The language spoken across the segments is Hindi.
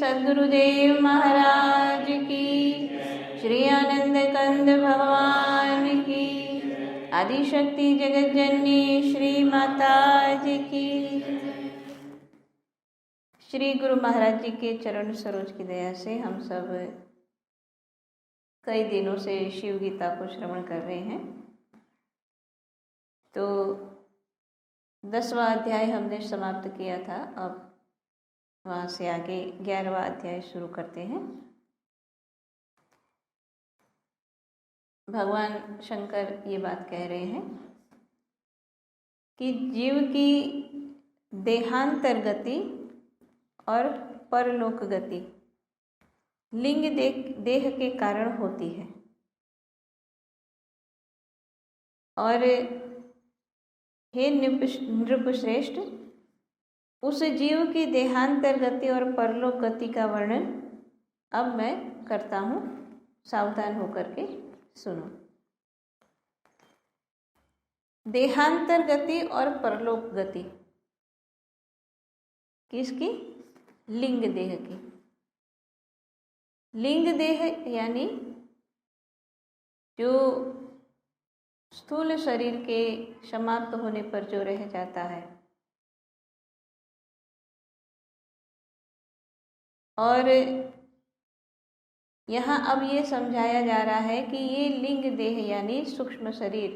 सद्गुरुदेव महाराज की, श्री आनंद कंद भगवान की, आदिशक्ति जगत जननी श्री माता जी की। श्री गुरु महाराज जी के चरण सरोज की दया से हम सब कई दिनों से शिव गीता को श्रवण कर रहे हैं। तो 10वां अध्याय हमने समाप्त किया था। अब वहाँ से आगे 11वां अध्याय शुरू करते हैं। भगवान शंकर ये बात कह रहे हैं कि जीव की देहांतर गति और परलोक गति लिंग देह के कारण होती है, और हे नृपश्रेष्ठ, उस जीव की देहांतर गति और परलोक गति का वर्णन अब मैं करता हूँ, सावधान होकर के सुनो। देहांतर गति और परलोक गति किसकी? लिंग देह की। लिंग देह यानी जो स्थूल शरीर के समाप्त होने पर जो रह जाता है, और यहाँ अब ये समझाया जा रहा है कि ये लिंग देह यानी सूक्ष्म शरीर,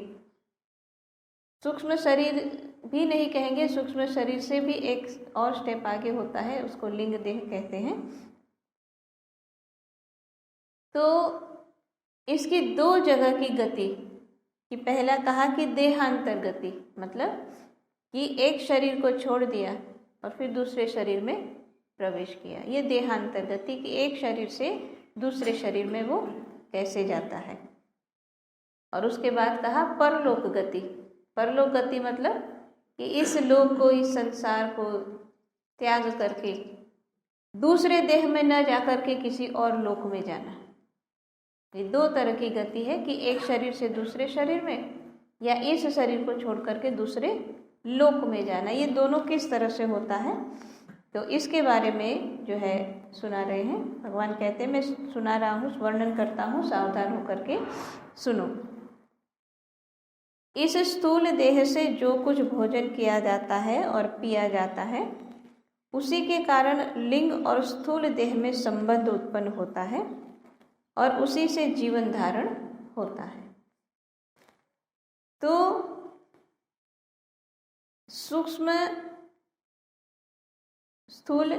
सूक्ष्म शरीर भी नहीं कहेंगे, सूक्ष्म शरीर से भी एक और स्टेप आगे होता है, उसको लिंग देह कहते हैं। तो इसकी दो जगह की गति कि पहला कहा कि देहांतर गति, मतलब कि एक शरीर को छोड़ दिया और फिर दूसरे शरीर में प्रवेश किया, ये देहांतर गति कि एक शरीर से दूसरे शरीर में वो कैसे जाता है। और उसके बाद कहा परलोक गति। परलोक गति मतलब कि इस लोक को, इस संसार को त्याग करके दूसरे देह में न जाकर के किसी और लोक में जाना। ये दो तरह की गति है कि एक शरीर से दूसरे शरीर में, या इस शरीर को छोड़ करके दूसरे लोक में जाना। ये दोनों किस तरह से होता है, तो इसके बारे में जो है सुना रहे हैं। भगवान कहते हैं, मैं सुना रहा हूँ, वर्णन करता हूँ, सावधान होकर के सुनो। इस स्थूल देह से जो कुछ भोजन किया जाता है और पिया जाता है, उसी के कारण लिंग और स्थूल देह में संबंध उत्पन्न होता है और उसी से जीवन धारण होता है। तो सूक्ष्म, स्थूल,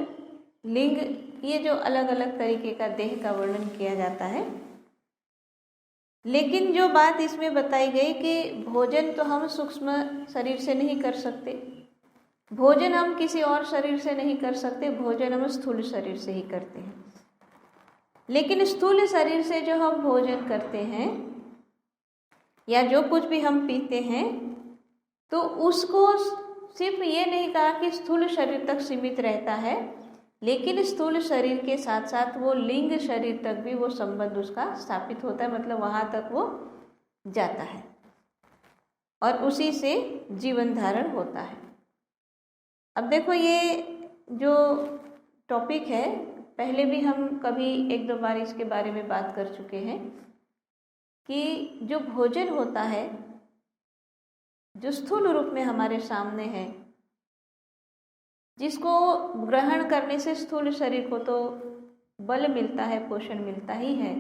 लिंग, ये जो अलग अलग तरीके का देह का वर्णन किया जाता है, लेकिन जो बात इसमें बताई गई कि भोजन तो हम सूक्ष्म शरीर से नहीं कर सकते, भोजन हम किसी और शरीर से नहीं कर सकते, भोजन हम स्थूल शरीर से ही करते हैं। लेकिन स्थूल शरीर से जो हम भोजन करते हैं या जो कुछ भी हम पीते हैं, तो उसको सिर्फ ये नहीं कहा कि स्थूल शरीर तक सीमित रहता है, लेकिन स्थूल शरीर के साथ साथ वो लिंग शरीर तक भी वो संबंध उसका स्थापित होता है, मतलब वहाँ तक वो जाता है और उसी से जीवन धारण होता है। अब देखो, ये जो टॉपिक है पहले भी हम कभी एक दो बार इसके बारे में बात कर चुके हैं कि जो भोजन होता है, जो स्थूल रूप में हमारे सामने है, जिसको ग्रहण करने से स्थूल शरीर को तो बल मिलता है, पोषण मिलता ही है,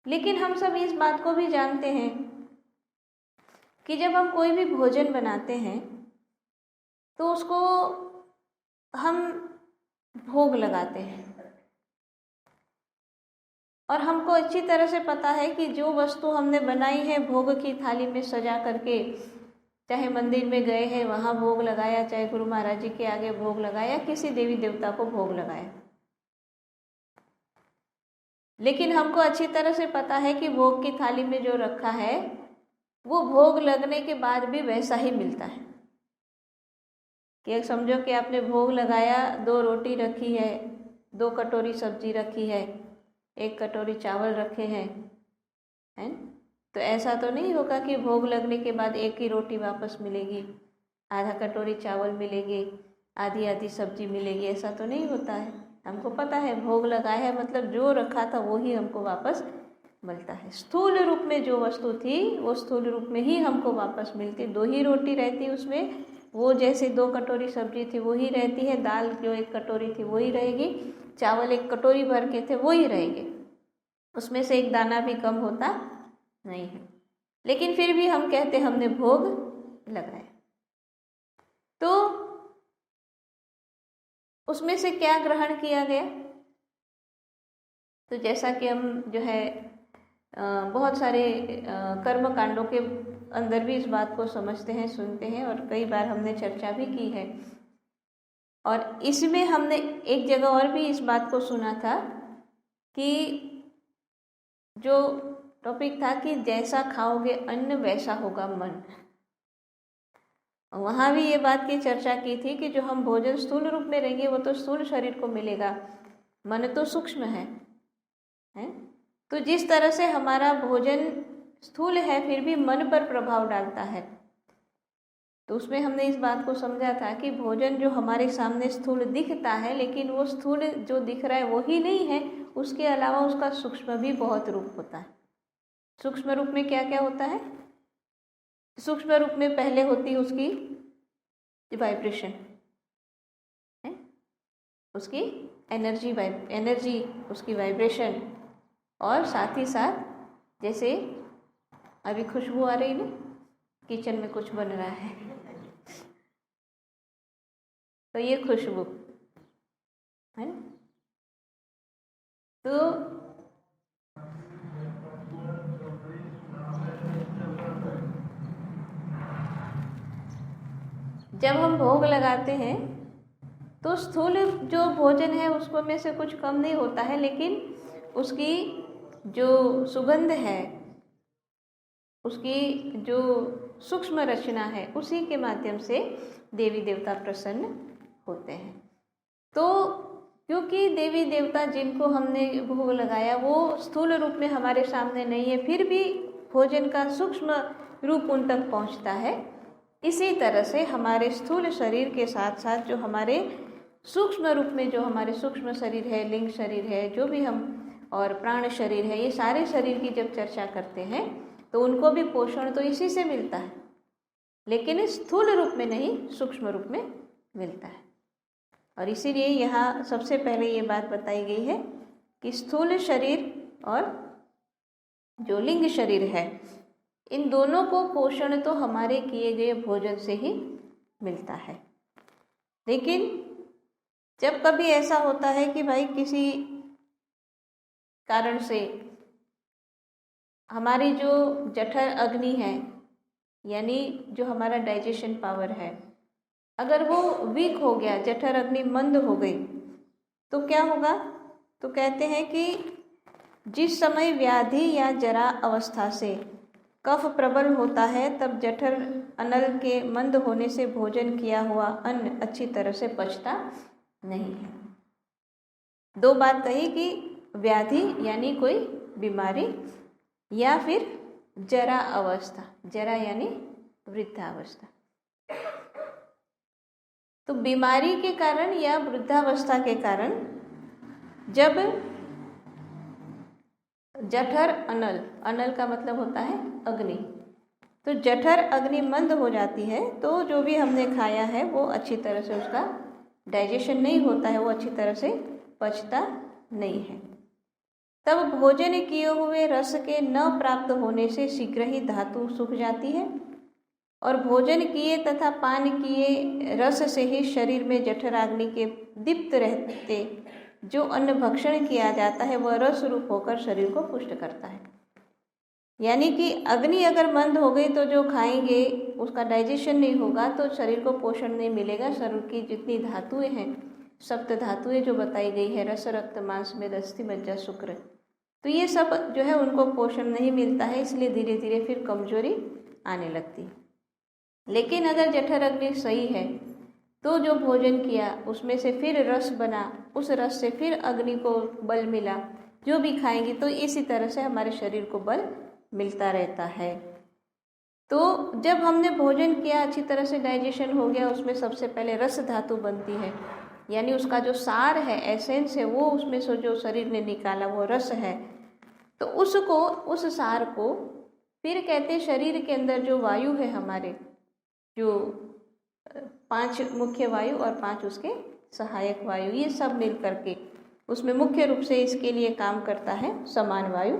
लेकिन हम सब इस बात को भी जानते हैं कि जब हम कोई भी भोजन बनाते हैं तो उसको हम भोग लगाते हैं, और हमको अच्छी तरह से पता है कि जो वस्तु हमने बनाई है भोग की थाली में सजा करके, चाहे मंदिर में गए हैं वहाँ भोग लगाया, चाहे गुरु महाराज जी के आगे भोग लगाया, किसी देवी देवता को भोग लगाया, लेकिन हमको अच्छी तरह से पता है कि भोग की थाली में जो रखा है वो भोग लगने के बाद भी वैसा ही मिलता है। कि समझो कि आपने भोग लगाया, 2 रोटी रखी है, 2 कटोरी सब्जी रखी है, 1 कटोरी चावल रखे हैं, तो ऐसा तो नहीं होगा कि भोग लगने के बाद 1 ही रोटी वापस मिलेगी, आधा कटोरी चावल मिलेगी, आधी आधी सब्जी मिलेगी, ऐसा तो नहीं होता है। हमको पता है भोग लगाया है मतलब जो रखा था वो ही हमको वापस मिलता है। स्थूल रूप में जो वस्तु थी वो स्थूल रूप में ही हमको वापस मिलती। 2 ही रोटी रहती उसमें, वो जैसे 2 कटोरी सब्जी थी वो ही रहती है, दाल जो 1 कटोरी थी वही रहेगी, चावल 1 कटोरी भर के थे वो ही रहेंगे, उसमें से 1 दाना भी कम होता नहीं है। लेकिन फिर भी हम कहते हमने भोग लगाया। तो उसमें से क्या ग्रहण किया गया? तो जैसा कि हम जो है बहुत सारे कर्म कांडों के अंदर भी इस बात को समझते हैं, सुनते हैं, और कई बार हमने चर्चा भी की है। और इसमें हमने एक जगह और भी इस बात को सुना था कि जो टॉपिक था कि जैसा खाओगे अन्न वैसा होगा मन। वहाँ भी ये बात की चर्चा की थी कि जो हम भोजन स्थूल रूप में रहेंगे वो तो स्थूल शरीर को मिलेगा, मन तो सूक्ष्म है? तो जिस तरह से हमारा भोजन स्थूल है फिर भी मन पर प्रभाव डालता है, तो उसमें हमने इस बात को समझा था कि भोजन जो हमारे सामने स्थूल दिखता है लेकिन वो स्थूल जो दिख रहा है वो ही नहीं है, उसके अलावा उसका सूक्ष्म भी बहुत रूप होता है। सूक्ष्म रूप में क्या क्या होता है? सूक्ष्म रूप में पहले होती है उसकी वाइब्रेशन है, उसकी एनर्जी उसकी वाइब्रेशन, और साथ ही साथ जैसे अभी खुशबू आ रही ना, किचन में कुछ बन रहा है तो ये खुशबू है ना। तो जब हम भोग लगाते हैं तो स्थूल जो भोजन है उसको में से कुछ कम नहीं होता है, लेकिन उसकी जो सुगंध है, उसकी जो सूक्ष्म रचना है, उसी के माध्यम से देवी देवता प्रसन्न होते हैं। तो क्योंकि देवी देवता जिनको हमने भोग लगाया वो स्थूल रूप में हमारे सामने नहीं है, फिर भी भोजन का सूक्ष्म रूप उन तक पहुंचता है। इसी तरह से हमारे स्थूल शरीर के साथ साथ जो हमारे सूक्ष्म रूप में जो हमारे सूक्ष्म शरीर है, लिंग शरीर है, जो भी हम, और प्राण शरीर है, ये सारे शरीर की जब चर्चा करते हैं तो उनको भी पोषण तो इसी से मिलता है, लेकिन स्थूल रूप में नहीं, सूक्ष्म रूप में मिलता है। और इसीलिए यहाँ सबसे पहले ये बात बताई गई है कि स्थूल शरीर और जो लिंग शरीर है, इन दोनों को पोषण तो हमारे किए गए भोजन से ही मिलता है। लेकिन जब कभी ऐसा होता है कि भाई किसी कारण से हमारी जो जठर अग्नि है, यानी जो हमारा डाइजेशन पावर है, अगर वो वीक हो गया, जठर अग्नि मंद हो गई, तो क्या होगा? तो कहते हैं कि जिस समय व्याधि या जरा अवस्था से कफ प्रबल होता है तब जठर अनल के मंद होने से भोजन किया हुआ अन्न अच्छी तरह से पचता नहीं है। 2 बात कही कि व्याधि यानी कोई बीमारी, या फिर जरा अवस्था, जरा यानी वृद्धावस्था। तो बीमारी के कारण या वृद्धावस्था के कारण जब जठर अनल, अनल का मतलब होता है अग्नि, तो जठर अग्नि मंद हो जाती है तो जो भी हमने खाया है वो अच्छी तरह से उसका डाइजेशन नहीं होता है, वो अच्छी तरह से पचता नहीं है। तब भोजन किए हुए रस के न प्राप्त होने से शीघ्र ही धातु सूख जाती है, और भोजन किए तथा पान किए रस से ही शरीर में जठराग्नि के दीप्त रहते जो अन्न भक्षण किया जाता है वह रस रूप होकर शरीर को पुष्ट करता है। यानी कि अग्नि अगर मंद हो गई तो जो खाएंगे उसका डाइजेशन नहीं होगा तो शरीर को पोषण नहीं मिलेगा। शरीर की जितनी धातुएं हैं, सप्त धातुएं जो बताई गई है, रस रक्त मांस में अस्थि मज्जा शुक्र, तो ये सब जो है उनको पोषण नहीं मिलता है, इसलिए धीरे धीरे फिर कमजोरी आने लगती है। लेकिन अगर जठर अग्नि सही है तो जो भोजन किया उसमें से फिर रस बना, उस रस से फिर अग्नि को बल मिला, जो भी खाएंगे तो इसी तरह से हमारे शरीर को बल मिलता रहता है। तो जब हमने भोजन किया, अच्छी तरह से डाइजेशन हो गया, उसमें सबसे पहले रस धातु बनती है, यानी उसका जो सार है, एसेंस है, वो उसमें से जो शरीर ने निकाला वो रस है, तो उसको, उस सार को फिर कहते हैं शरीर के अंदर जो वायु है हमारे, जो 5 मुख्य वायु और 5 उसके सहायक वायु, ये सब मिल करके उसमें मुख्य रूप से इसके लिए काम करता है समान वायु।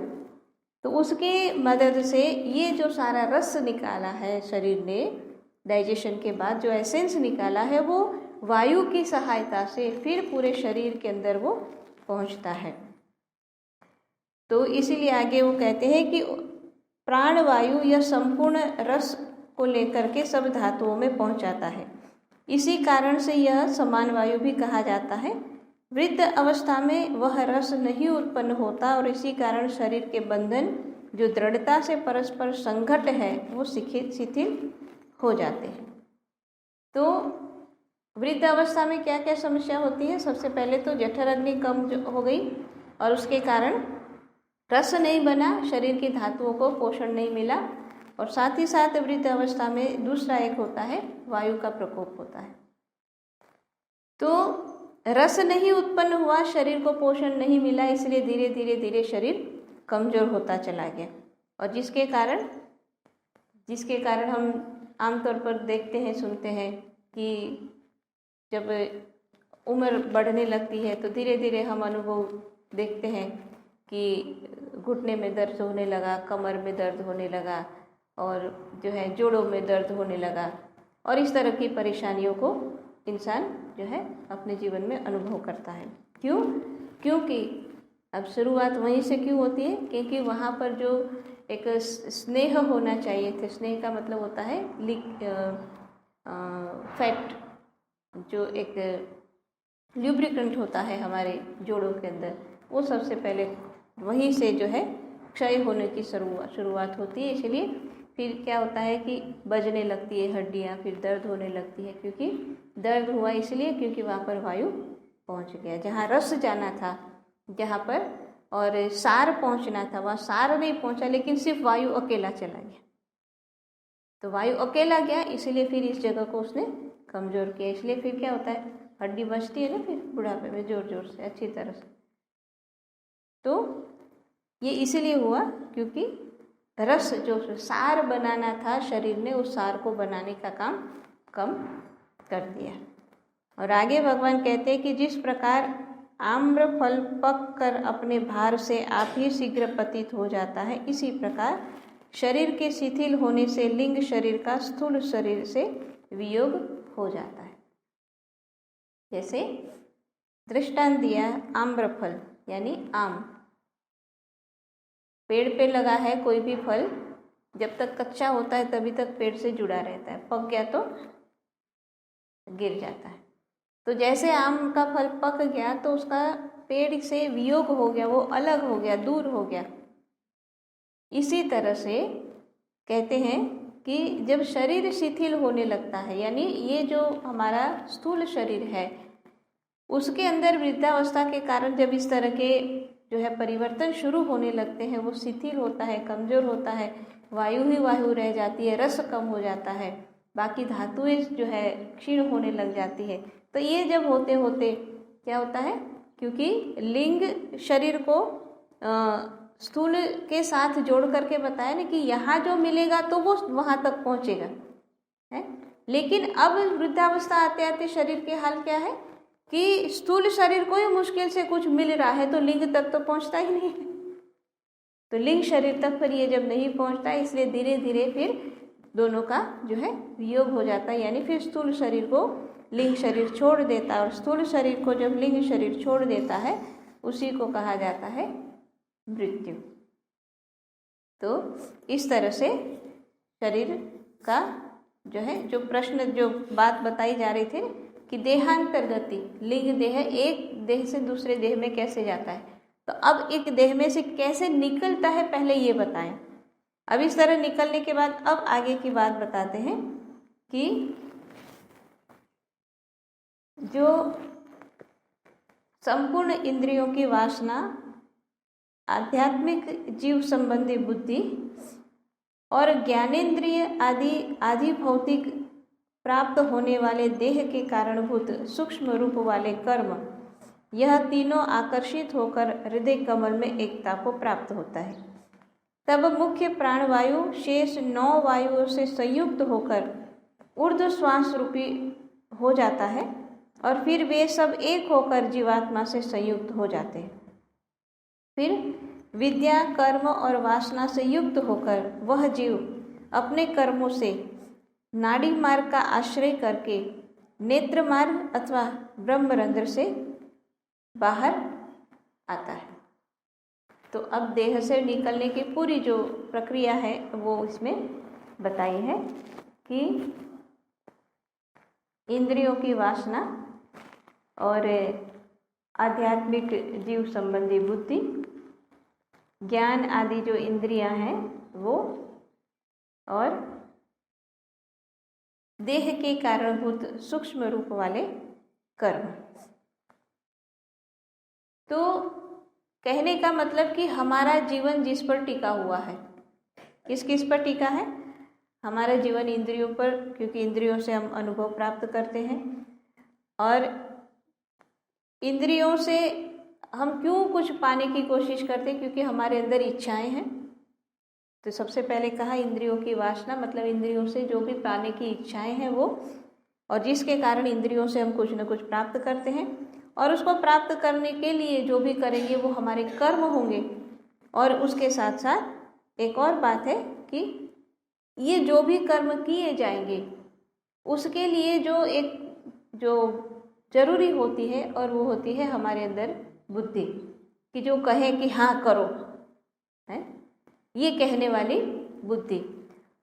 तो उसके मदद से ये जो सारा रस निकाला है शरीर ने, डाइजेशन के बाद जो एसेंस निकाला है, वो वायु की सहायता से फिर पूरे शरीर के अंदर वो पहुंचता है। तो इसीलिए आगे वो कहते हैं कि प्राण वायु यह संपूर्ण रस को लेकर के सब धातुओं में पहुंचाता है। इसी कारण से यह समान वायु भी कहा जाता है। वृद्ध अवस्था में वह रस नहीं उत्पन्न होता और इसी कारण शरीर के बंधन जो दृढ़ता से परस्पर संघट है वो शिथिल हो जाते हैं। तो वृद्ध अवस्था में क्या क्या समस्या होती है? सबसे पहले तो जठर अग्नि कम हो गई और उसके कारण रस नहीं बना, शरीर की धातुओं को पोषण नहीं मिला, और साथ ही साथ वृद्ध अवस्था में दूसरा एक होता है वायु का प्रकोप होता है। तो रस नहीं उत्पन्न हुआ, शरीर को पोषण नहीं मिला, इसलिए धीरे धीरे धीरे शरीर कमजोर होता चला गया। और जिसके कारण हम आमतौर पर देखते हैं, सुनते हैं कि जब उम्र बढ़ने लगती है तो धीरे धीरे हम अनुभव देखते हैं कि घुटने में दर्द होने लगा, कमर में दर्द होने लगा, और जो है जोड़ों में दर्द होने लगा, और इस तरह की परेशानियों को इंसान जो है अपने जीवन में अनुभव करता है। क्यों? क्योंकि अब शुरुआत वहीं से क्यों होती है? क्योंकि वहाँ पर जो एक स्नेह होना चाहिए थे, स्नेह का मतलब होता है फैट, जो एक ल्यूब्रिकेंट होता है हमारे जोड़ों के अंदर, वो सबसे पहले वहीं से जो है क्षय होने की शुरुआत होती है। इसलिए फिर क्या होता है कि बजने लगती है हड्डियाँ, फिर दर्द होने लगती है, क्योंकि दर्द हुआ इसलिए क्योंकि वहाँ पर वायु पहुँच गया, जहाँ रस जाना था, जहाँ पर और सार पहुँचना था, वहाँ सार नहीं पहुँचा, लेकिन सिर्फ वायु अकेला चला गया। तो वायु अकेला गया, इसलिए फिर इस जगह को उसने कमज़ोर किया। इसलिए फिर क्या होता है, हड्डी बचती है ना फिर बुढ़ापे में जोर जोर से, अच्छी तरह से। तो ये इसीलिए हुआ क्योंकि रस, जो सार बनाना था शरीर ने, उस सार को बनाने का काम कम कर दिया। और आगे भगवान कहते हैं कि जिस प्रकार आम्र फल पक कर अपने भार से आप ही शीघ्र पतित हो जाता है, इसी प्रकार शरीर के शिथिल होने से लिंग शरीर का स्थूल शरीर से वियोग हो जाता है। जैसे दृष्टांत दिया आम्रफल यानी आम, पेड़ पे लगा है कोई भी फल, जब तक कच्चा होता है तभी तक पेड़ से जुड़ा रहता है, पक गया तो गिर जाता है। तो जैसे आम का फल पक गया तो उसका पेड़ से वियोग हो गया, वो अलग हो गया, दूर हो गया। इसी तरह से कहते हैं कि जब शरीर शिथिल होने लगता है, यानी ये जो हमारा स्थूल शरीर है उसके अंदर वृद्धावस्था के कारण जब इस तरह के जो है परिवर्तन शुरू होने लगते हैं, वो शिथिल होता है, कमज़ोर होता है, वायु ही वायु रह जाती है, रस कम हो जाता है, बाकी धातुएं जो है क्षीण होने लग जाती है। तो ये जब होते होते क्या होता है, क्योंकि लिंग शरीर को स्थूल के साथ जोड़ करके बताया ना कि यहाँ जो मिलेगा तो वो वहाँ तक पहुँचेगा है, लेकिन अब वृद्धावस्था आते आते शरीर के हाल क्या है कि स्थूल शरीर को ही मुश्किल से कुछ मिल रहा है, तो लिंग तक तो पहुँचता ही नहीं है। तो लिंग शरीर तक पर ये जब नहीं पहुँचता, इसलिए धीरे धीरे फिर दोनों का जो है वियोग हो जाता है, यानी फिर स्थूल शरीर को लिंग शरीर छोड़ देता है, और स्थूल शरीर को जब लिंग शरीर छोड़ देता है उसी को कहा जाता है मृत्यु। तो इस तरह से शरीर का जो है, जो प्रश्न, जो बात बताई जा रही थी कि देहांतर गति, लिंग देह एक देह से दूसरे देह में कैसे जाता है, तो अब एक देह में से कैसे निकलता है पहले ये बताएं। अब इस तरह निकलने के बाद अब आगे की बात बताते हैं कि जो संपूर्ण इंद्रियों की वासना, आध्यात्मिक जीव संबंधी बुद्धि और ज्ञानेंद्रिय आदि भौतिक प्राप्त होने वाले देह के कारणभूत सूक्ष्म रूप वाले कर्म, यह तीनों आकर्षित होकर हृदय कमल में एकता को प्राप्त होता है। तब मुख्य प्राणवायु शेष 9 वायुओं से संयुक्त होकर ऊर्ध्व श्वास रूपी हो जाता है और फिर वे सब एक होकर जीवात्मा से संयुक्त हो जाते हैं। फिर विद्या, कर्म और वासना से युक्त होकर वह जीव अपने कर्मों से नाड़ी मार्ग का आश्रय करके नेत्र मार्ग अथवा ब्रह्मरंध्र से बाहर आता है। तो अब देह से निकलने की पूरी जो प्रक्रिया है वो इसमें बताई है कि इंद्रियों की वासना और आध्यात्मिक जीव संबंधी बुद्धि, ज्ञान आदि जो इंद्रियां हैं वो, और देह के कारणभूत सूक्ष्म रूप वाले कर्म। तो कहने का मतलब कि हमारा जीवन जिस पर टिका हुआ है, किस किस पर टिका है? हमारा जीवन इंद्रियों पर, क्योंकि इंद्रियों से हम अनुभव प्राप्त करते हैं। और इंद्रियों से हम क्यों कुछ पाने की कोशिश करते हैं? क्योंकि हमारे अंदर इच्छाएं हैं। तो सबसे पहले कहा इंद्रियों की वासना, मतलब इंद्रियों से जो भी पाने की इच्छाएं हैं वो, और जिसके कारण इंद्रियों से हम कुछ न कुछ प्राप्त करते हैं। और उसको प्राप्त करने के लिए जो भी करेंगे वो हमारे कर्म होंगे। और उसके साथ साथ एक और बात है कि ये जो भी कर्म किए जाएंगे उसके लिए जो जरूरी होती है, और वो होती है हमारे अंदर बुद्धि, कि जो कहे कि हाँ करो, है ये कहने वाली बुद्धि।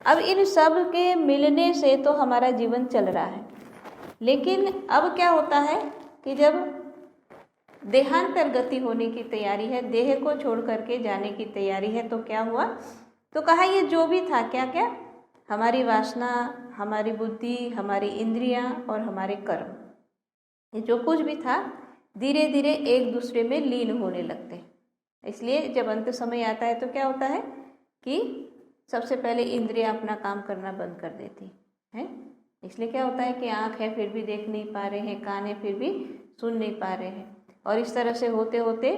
अब इन सब के मिलने से तो हमारा जीवन चल रहा है। लेकिन अब क्या होता है कि जब देहांतर गति होने की तैयारी है, देह को छोड़ करके जाने की तैयारी है, तो क्या हुआ? तो कहा ये जो भी था, क्या क्या, हमारी वासना, हमारी बुद्धि, हमारी इंद्रियां और हमारे कर्म, ये जो कुछ भी था धीरे धीरे एक दूसरे में लीन होने लगते हैं। इसलिए जब अंत समय आता है तो क्या होता है कि सबसे पहले इंद्रियां अपना काम करना बंद कर देती हैं। इसलिए क्या होता है कि आँख है फिर भी देख नहीं पा रहे हैं, कान है फिर भी सुन नहीं पा रहे हैं। और इस तरह से होते होते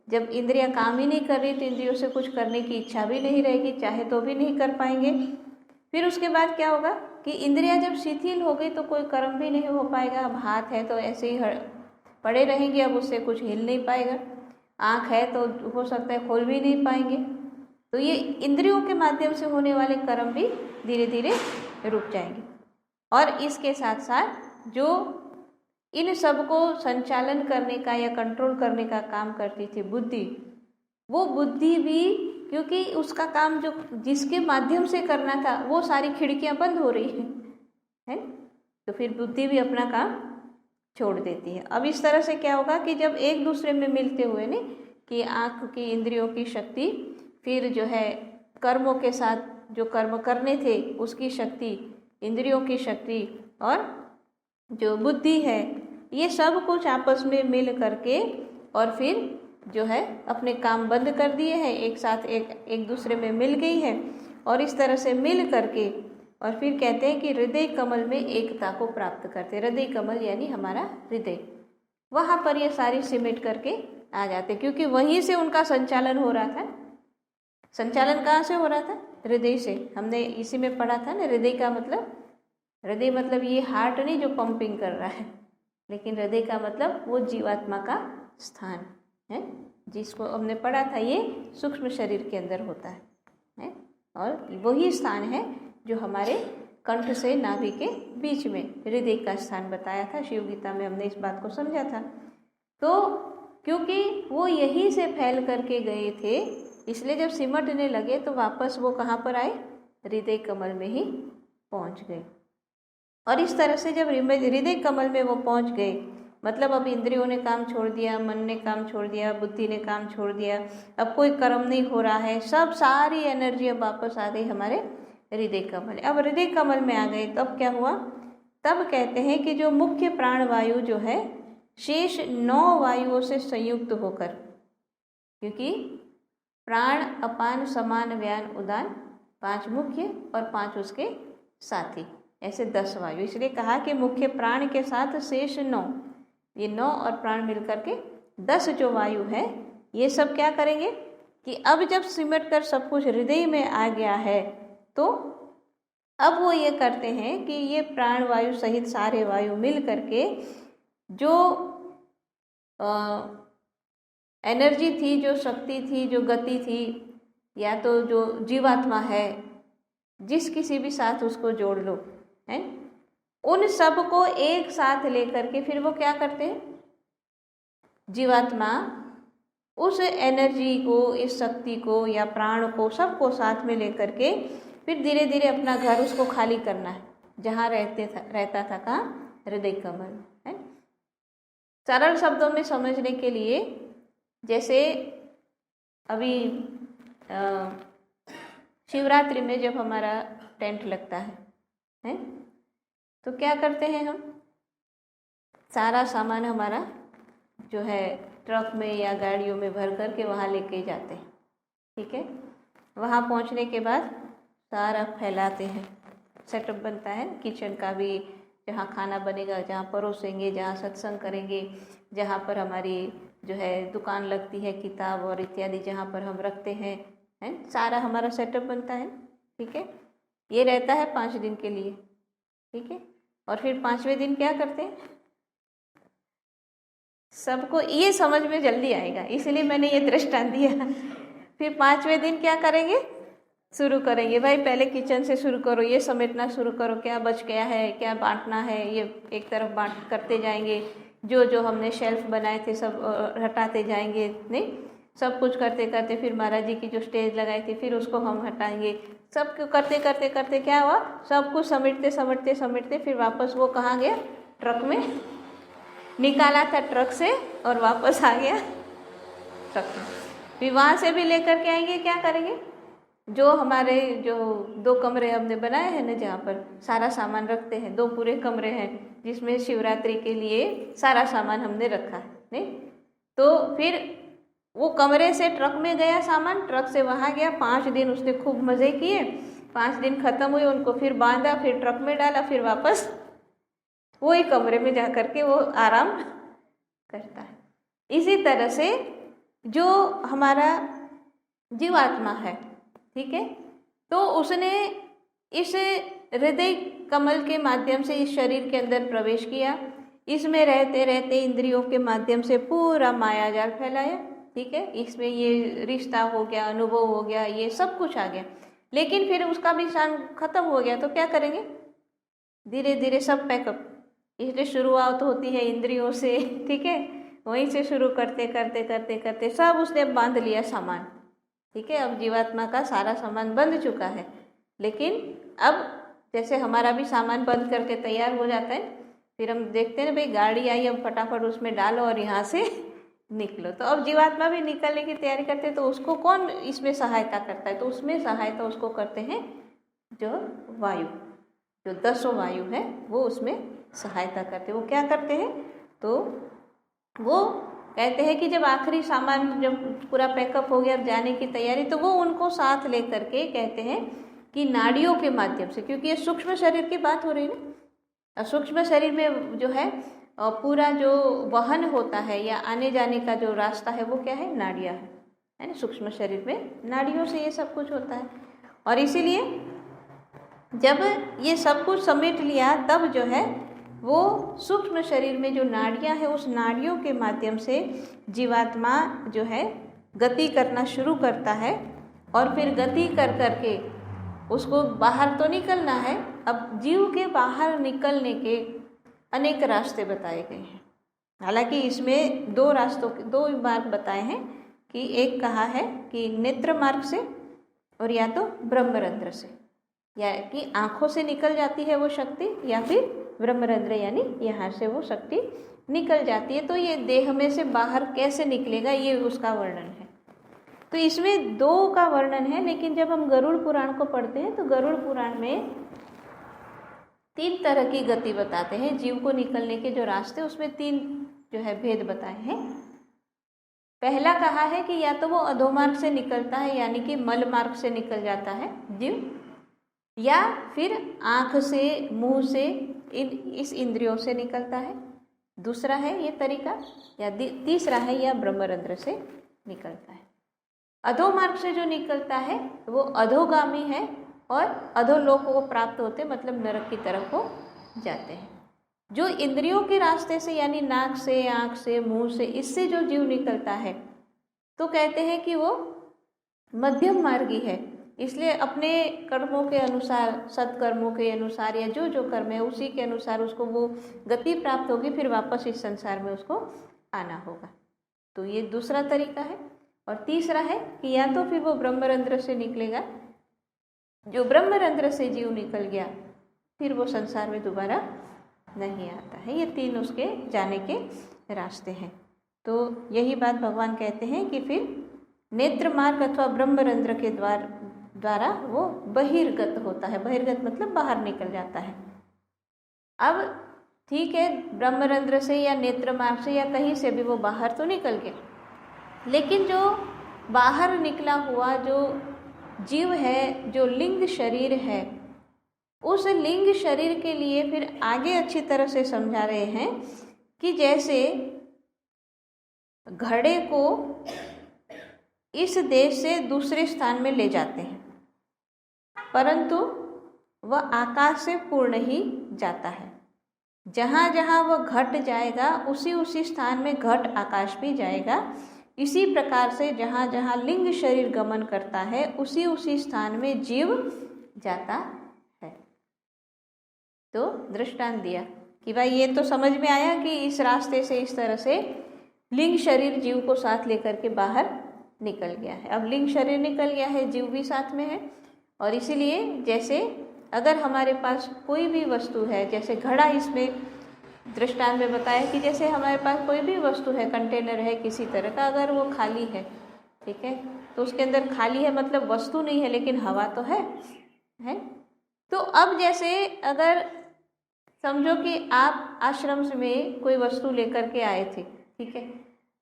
जब इंद्रियां काम ही नहीं कर रही तो इंद्रियों से कुछ करने की इच्छा भी नहीं रहेगी, चाहे तो भी नहीं कर पाएंगे। फिर उसके बाद क्या होगा कि इंद्रियां जब शिथिल हो गई तो कोई कर्म भी नहीं हो पाएगा। अब हाथ है तो ऐसे ही पड़े रहेंगे, अब उससे कुछ हिल नहीं पाएगा। आँख है तो हो सकता है खोल भी नहीं पाएंगे। तो ये इंद्रियों के माध्यम से होने वाले कर्म भी धीरे धीरे रुक जाएंगे। और इसके साथ साथ जो इन सब को संचालन करने का या कंट्रोल करने का काम करती थी बुद्धि, वो बुद्धि भी, क्योंकि उसका काम जो जिसके माध्यम से करना था वो सारी खिड़कियां बंद हो रही है, तो फिर बुद्धि भी अपना काम छोड़ देती है। अब इस तरह से क्या होगा कि जब एक दूसरे में मिलते हुए ने कि आँख की इंद्रियों की शक्ति, फिर जो है कर्मों के साथ जो कर्म करने थे उसकी शक्ति, इंद्रियों की शक्ति और जो बुद्धि है, ये सब कुछ आपस में मिल करके और फिर जो है अपने काम बंद कर दिए हैं, एक साथ एक दूसरे में मिल गई है। और इस तरह से मिल करके और फिर कहते हैं कि हृदय कमल में एकता को प्राप्त करते। हृदय कमल यानी हमारा हृदय, वहाँ पर ये सारी सिमट करके आ जाते, क्योंकि वहीं से उनका संचालन हो रहा था। संचालन कहाँ से हो रहा था? हृदय से। हमने इसी में पढ़ा था ना, हृदय का मतलब, हृदय मतलब ये हार्ट नहीं जो पंपिंग कर रहा है, लेकिन हृदय का मतलब वो जीवात्मा का स्थान है, जिसको हमने पढ़ा था ये सूक्ष्म शरीर के अंदर होता है। और वही स्थान है जो हमारे कंठ से नाभि के बीच में हृदय का स्थान बताया था। शिव गीता में हमने इस बात को समझा था। तो क्योंकि वो यहीं से फैल करके गए थे, इसलिए जब सिमटने लगे तो वापस वो कहाँ पर आए? हृदय कमल में ही पहुँच गए। और इस तरह से जब हृदय कमल में वो पहुँच गए, मतलब अब इंद्रियों ने काम छोड़ दिया, मन ने काम छोड़ दिया, बुद्धि ने काम छोड़ दिया, अब कोई कर्म नहीं हो रहा है, सब सारी एनर्जी अब वापस आ गई हमारे हृदय कमल। अब हृदय कमल में आ गए तब क्या हुआ? तब कहते हैं कि जो मुख्य प्राण वायु जो है शेष 9 वायुओं से संयुक्त होकर, क्योंकि प्राण, अपान, समान, व्यान, उदान 5 मुख्य और 5 उसके साथी, ऐसे 10 वायु, इसलिए कहा कि मुख्य प्राण के साथ शेष 9, ये 9 और प्राण मिलकर के 10 जो वायु है, ये सब क्या करेंगे कि अब जब सिमट कर सब कुछ हृदय में आ गया है, तो अब वो ये करते हैं कि ये प्राण वायु सहित सारे वायु मिल करके जो एनर्जी थी, जो शक्ति थी, जो गति थी, या तो जो जीवात्मा है, जिस किसी भी साथ उसको जोड़ लो, है, उन सब को एक साथ लेकर के फिर वो क्या करते हैं, जीवात्मा उस एनर्जी को, इस शक्ति को या प्राण को, सबको साथ में लेकर के फिर धीरे धीरे अपना घर उसको खाली करना है, जहाँ रहता था कहाँ, हृदय कमल, है। सरल शब्दों में समझने के लिए, जैसे अभी शिवरात्रि में जब हमारा टेंट लगता है, तो क्या करते हैं हम, सारा सामान हमारा जो है ट्रक में या गाड़ियों में भर करके वहाँ लेके जाते हैं, ठीक है। वहाँ पहुँचने के बाद सारा फैलाते हैं, सेटअप बनता है किचन का भी, जहाँ खाना बनेगा, जहाँ परोसेंगे, जहाँ सत्संग करेंगे, जहाँ पर हमारी जो है दुकान लगती है, किताब और इत्यादि जहाँ पर हम रखते हैं, है, सारा हमारा सेटअप बनता है, ठीक है। ये रहता है 5 दिन के लिए, ठीक है। और फिर 5वें दिन क्या करते हैं, सबको ये समझ में जल्दी आएगा, इसलिए मैंने ये दृष्टांत दिया। फिर 5वें दिन क्या करेंगे, शुरू करेंगे, भाई पहले किचन से शुरू करो, ये समेटना शुरू करो, क्या बच गया है, क्या बांटना है, ये एक तरफ बांट करते जाएंगे, जो जो हमने शेल्फ बनाए थे सब हटाते जाएंगे, नहीं, सब कुछ करते करते फिर महाराज जी की जो स्टेज लगाई थी फिर उसको हम हटाएंगे, सब करते करते करते क्या हुआ, सब कुछ समेटते समेटते समेटते फिर वापस वो कहाँ गया, ट्रक में, निकाला था ट्रक से और वापस आ गया ट्रक में। फिर वहाँ से भी लेकर के आएंगे, क्या करेंगे, जो हमारे जो 2 कमरे हमने बनाए हैं ना, जहाँ पर सारा सामान रखते हैं, 2 पूरे कमरे हैं जिसमें शिवरात्रि के लिए सारा सामान हमने रखा है, नहीं, तो फिर वो कमरे से ट्रक में गया सामान, ट्रक से वहाँ गया, 5 दिन उसने खूब मज़े किए, 5 दिन खत्म हुए, उनको फिर बांधा, फिर ट्रक में डाला, फिर वापस वही कमरे में जा कर के वो आराम करता है। इसी तरह से जो हमारा जीवात्मा है, ठीक है, तो उसने इस हृदय कमल के माध्यम से इस शरीर के अंदर प्रवेश किया, इसमें रहते रहते इंद्रियों के माध्यम से पूरा मायाजाल फैलाया, ठीक है, इसमें ये रिश्ता हो गया, अनुभव हो गया, ये सब कुछ आ गया, लेकिन फिर उसका भी शान खत्म हो गया, तो क्या करेंगे, धीरे धीरे सब पैकअप, इसलिए शुरुआत होती है इंद्रियों से, ठीक है, वहीं से शुरू करते करते करते करते सब उसने बांध लिया सामान, ठीक है। अब जीवात्मा का सारा सामान बंध चुका है, लेकिन अब जैसे हमारा भी सामान बंद करके तैयार हो जाता है, फिर हम देखते हैं भाई गाड़ी आई, अब फटाफट उसमें डालो और यहाँ से निकलो, तो अब जीवात्मा भी निकलने की तैयारी करते हैं, तो उसको कौन इसमें सहायता करता है, तो उसमें सहायता उसको करते हैं जो वायु, जो 10 वायु है वो उसमें सहायता करते हैं। वो क्या करते हैं, तो वो कहते हैं कि जब आखिरी सामान जब पूरा पैकअप हो गया, अब जाने की तैयारी, तो वो उनको साथ लेकर के कहते हैं कि नाड़ियों के माध्यम से, क्योंकि ये सूक्ष्म शरीर की बात हो रही है ना, सूक्ष्म शरीर में जो है पूरा जो वहन होता है या आने जाने का जो रास्ता है वो क्या है, नाड़ियाँ है ना, सूक्ष्म शरीर में नाड़ियों से ये सब कुछ होता है। और इसीलिए जब ये सब कुछ समेट लिया, तब जो है वो सूक्ष्म शरीर में जो नाड़ियाँ हैं, उस नाड़ियों के माध्यम से जीवात्मा जो है गति करना शुरू करता है, और फिर गति कर करके उसको बाहर तो निकलना है। अब जीव के बाहर निकलने के अनेक रास्ते बताए गए हैं, हालांकि इसमें 2 रास्तों के 2 मार्ग बताए हैं, कि एक कहा है कि नेत्र मार्ग से और या तो ब्रह्मरंध्र से, या कि आँखों से निकल जाती है वो शक्ति, या फिर ब्रह्मरंध्र यानी यहाँ से वो शक्ति निकल जाती है। तो ये देह में से बाहर कैसे निकलेगा, ये उसका वर्णन है। तो इसमें 2 का वर्णन है, लेकिन जब हम गरुड़ पुराण को पढ़ते हैं तो गरुड़ पुराण में 3 तरह की गति बताते हैं, जीव को निकलने के जो रास्ते, उसमें 3 जो है भेद बताए हैं। पहला कहा है कि या तो वो अधोमार्ग से निकलता है, यानी कि मल मार्ग से निकल जाता है जीव, या फिर आँख से, मुंह से, इस इंद्रियों से निकलता है। दूसरा है ये तरीका, या तीसरा है या ब्रह्मरंध्र से निकलता है। अधोमार्ग से जो निकलता है वो अधोगामी है और अधोलोक को प्राप्त होते, मतलब नरक की तरफ वो जाते हैं। जो इंद्रियों के रास्ते से यानी नाक से, आँख से, मुंह से, इससे जो जीव निकलता है तो कहते हैं कि वो मध्यम मार्गी है। इसलिए अपने कर्मों के अनुसार, सत्कर्मों के अनुसार या जो जो कर्म है उसी के अनुसार उसको वो गति प्राप्त होगी, फिर वापस इस संसार में उसको आना होगा। तो ये दूसरा तरीका है। और तीसरा है कि या तो फिर वो ब्रह्मरंध्र से निकलेगा, जो ब्रह्मरंध्र से जीव निकल गया फिर वो संसार में दोबारा नहीं आता है। ये तीन उसके जाने के रास्ते हैं। तो यही बात भगवान कहते हैं कि फिर नेत्र मार्ग अथवा ब्रह्मरंध्र के द्वारा वो बहिर्गत होता है। बहिर्गत मतलब बाहर निकल जाता है। अब ठीक है, ब्रह्मरंध्र से या नेत्र मार्ग से या कहीं से भी वो बाहर तो निकल गया, लेकिन जो बाहर निकला हुआ जो जीव है, जो लिंग शरीर है, उस लिंग शरीर के लिए फिर आगे अच्छी तरह से समझा रहे हैं कि जैसे घड़े को इस देश से दूसरे स्थान में ले जाते हैं, परंतु वह आकाश से पूर्ण ही जाता है। जहाँ जहाँ वह घट जाएगा उसी उसी स्थान में घट आकाश भी जाएगा। इसी प्रकार से जहाँ जहाँ लिंग शरीर गमन करता है उसी उसी स्थान में जीव जाता है। तो दृष्टांत दिया कि भाई ये तो समझ में आया कि इस रास्ते से इस तरह से लिंग शरीर जीव को साथ लेकर के बाहर निकल गया है। अब लिंग शरीर निकल गया है, जीव भी साथ में है, और इसीलिए जैसे अगर हमारे पास कोई भी वस्तु है, जैसे घड़ा इसमें दृष्टांत में बताया कि जैसे हमारे पास कोई भी वस्तु है, कंटेनर है किसी तरह का, अगर वो खाली है, ठीक है, तो उसके अंदर खाली है मतलब वस्तु नहीं है लेकिन हवा तो है। तो अब जैसे अगर समझो कि आप आश्रम में कोई वस्तु लेकर के आए थे, ठीक है,